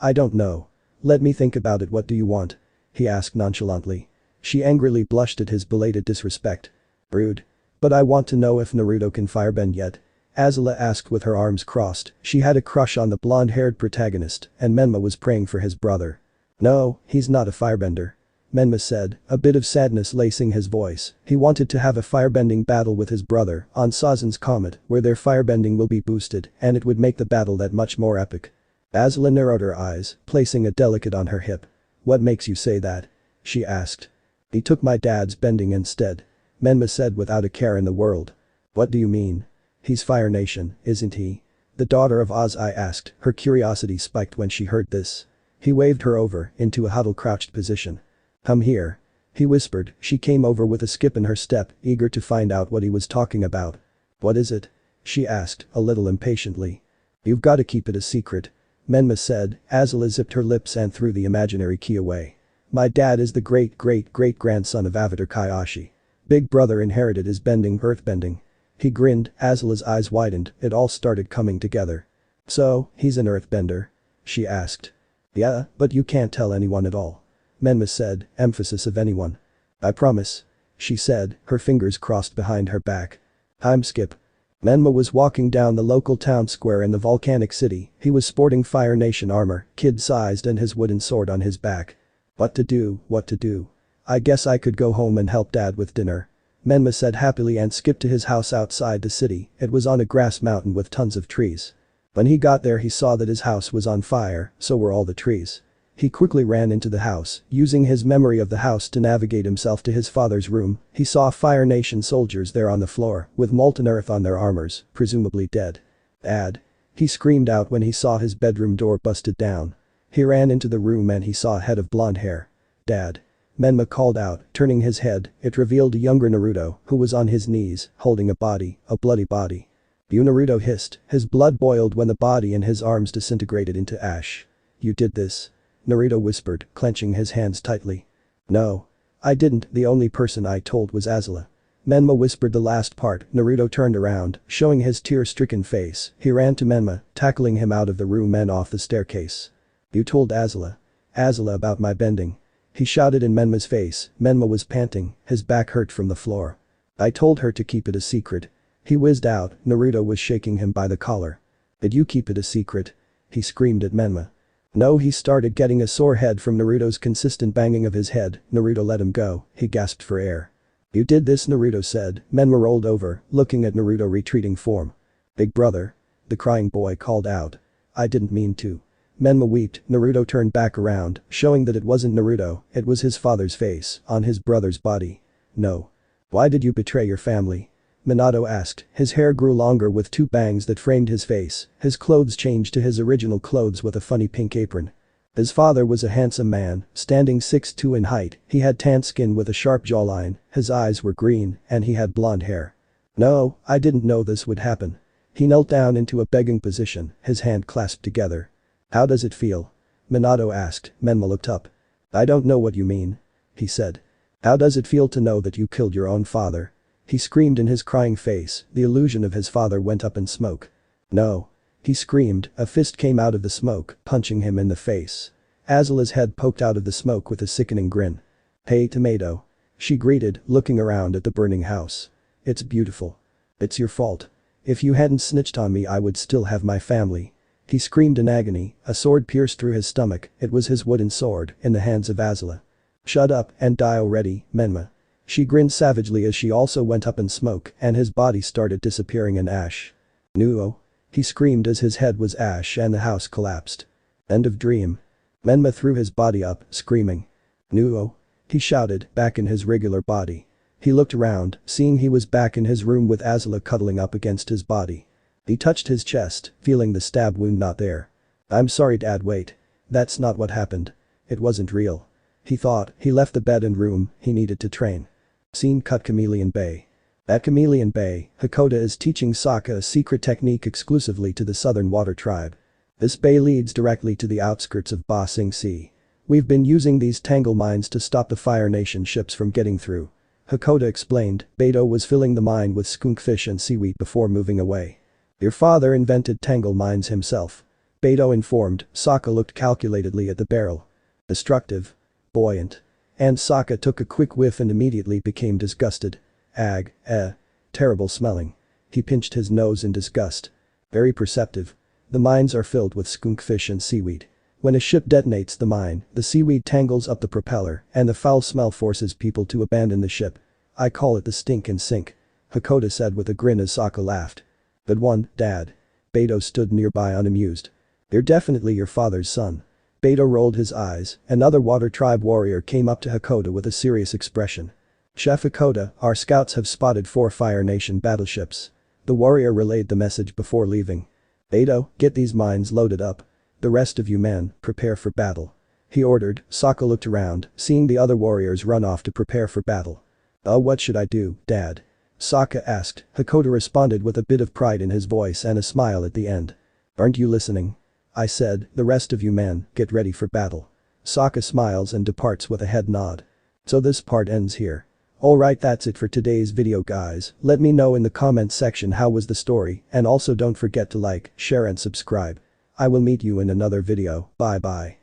I don't know. Let me think about it. What do you want? He asked nonchalantly. She angrily blushed at his belated disrespect. Rude. But I want to know if Naruto can firebend yet. Azula asked with her arms crossed. She had a crush on the blonde-haired protagonist and Menma was praying for his brother. No, he's not a firebender. Menma said, a bit of sadness lacing his voice. He wanted to have a firebending battle with his brother on Sazan's comet where their firebending will be boosted and it would make the battle that much more epic. Azula narrowed her eyes, placing a delicate on her hip. What makes you say that? She asked. He took my dad's bending instead. Menma said without a care in the world. What do you mean? He's Fire Nation, isn't he? The daughter of Ozai asked, her curiosity spiked when she heard this. He waved her over into a huddle crouched position. Come here. He whispered. She came over with a skip in her step, eager to find out what he was talking about. What is it? She asked, a little impatiently. You've got to keep it a secret. Menma said. Azula zipped her lips and threw the imaginary key away. My dad is the great-great-great-grandson of Avatar Kaioshin. Big brother inherited his earthbending. He grinned. Azula's eyes widened. It all started coming together. So, he's an earthbender? She asked. Yeah, but you can't tell anyone at all. Menma said, emphasis of anyone. I promise. She said, her fingers crossed behind her back. I'm Skip. Menma was walking down the local town square in the volcanic city. He was sporting Fire Nation armor, kid-sized and his wooden sword on his back. What to do? I guess I could go home and help Dad with dinner. Menma said happily and skipped to his house outside the city. It was on a grass mountain with tons of trees. When he got there he saw that his house was on fire, so were all the trees. He quickly ran into the house, using his memory of the house to navigate himself to his father's room. He saw Fire Nation soldiers there on the floor, with molten earth on their armors, presumably dead. Dad. He screamed out when he saw his bedroom door busted down. He ran into the room and he saw a head of blonde hair. Dad. Menma called out, turning his head. It revealed a younger Naruto, who was on his knees, holding a bloody body. You, Naruto hissed. His blood boiled when the body in his arms disintegrated into ash. You did this? Naruto whispered, clenching his hands tightly. No. I didn't, the only person I told was Azula. Menma whispered the last part. Naruto turned around, showing his tear-stricken face. He ran to Menma, tackling him out of the room and off the staircase. You told Azula. Azula about my bending. He shouted in Menma's face. Menma was panting, his back hurt from the floor. I told her to keep it a secret. He whizzed out. Naruto was shaking him by the collar. Did you keep it a secret? He screamed at Menma. No, he started getting a sore head from Naruto's consistent banging of his head. Naruto let him go. He gasped for air. You did this, Naruto said. Menma rolled over, looking at Naruto retreating form. Big brother. The crying boy called out. I didn't mean to. Menma wept. Naruto turned back around, showing that it wasn't Naruto, it was his father's face, on his brother's body. No. Why did you betray your family? Minato asked. His hair grew longer with two bangs that framed his face, his clothes changed to his original clothes with a funny pink apron. His father was a handsome man, standing 6'2" in height, he had tan skin with a sharp jawline, his eyes were green, and he had blonde hair. No, I didn't know this would happen. He knelt down into a begging position, his hand clasped together. How does it feel? Minato asked. Menma looked up. I don't know what you mean. He said. How does it feel to know that you killed your own father? He screamed in his crying face, the illusion of his father went up in smoke. No. He screamed, a fist came out of the smoke, punching him in the face. Azula's head poked out of the smoke with a sickening grin. Hey tomato. She greeted, looking around at the burning house. It's beautiful. It's your fault. If you hadn't snitched on me I would still have my family. He screamed in agony, a sword pierced through his stomach, it was his wooden sword, in the hands of Azula. Shut up and die already, Menma. She grinned savagely as she also went up in smoke and his body started disappearing in ash. Nuo. He screamed as his head was ash and the house collapsed. End of dream. Menma threw his body up, screaming. Nuo. He shouted, back in his regular body. He looked around, seeing he was back in his room with Azula cuddling up against his body. He touched his chest, feeling the stab wound not there. I'm sorry Dad, wait. That's not what happened. It wasn't real. He thought, he left the bed and room, he needed to train. Scene cut Chameleon Bay. At Chameleon Bay, Hakoda is teaching Sokka a secret technique exclusively to the Southern Water Tribe. This bay leads directly to the outskirts of Ba Sing Sea. We've been using these tangle mines to stop the Fire Nation ships from getting through. Hakoda explained, Beto was filling the mine with skunkfish and seaweed before moving away. Your father invented tangle mines himself. Beto informed. Sokka looked calculatedly at the barrel. Destructive. Buoyant. And Sokka took a quick whiff and immediately became disgusted. Terrible smelling. He pinched his nose in disgust. Very perceptive. The mines are filled with skunkfish and seaweed. When a ship detonates the mine, the seaweed tangles up the propeller and the foul smell forces people to abandon the ship. I call it the stink and sink. Hakoda said with a grin as Sokka laughed. Good one, Dad. Beto stood nearby unamused. You're definitely your father's son. Beto rolled his eyes, another Water Tribe warrior came up to Hakoda with a serious expression. Chef Hakoda, our scouts have spotted 4 Fire Nation battleships. The warrior relayed the message before leaving. Beto, get these mines loaded up. The rest of you men, prepare for battle. He ordered. Sokka looked around, seeing the other warriors run off to prepare for battle. What should I do, Dad? Sokka asked. Hakoda responded with a bit of pride in his voice and a smile at the end. Aren't you listening? I said, the rest of you men, get ready for battle. Sokka smiles and departs with a head nod. So this part ends here. Alright, that's it for today's video guys, let me know in the comments section how was the story and also don't forget to like, share and subscribe. I will meet you in another video, bye bye.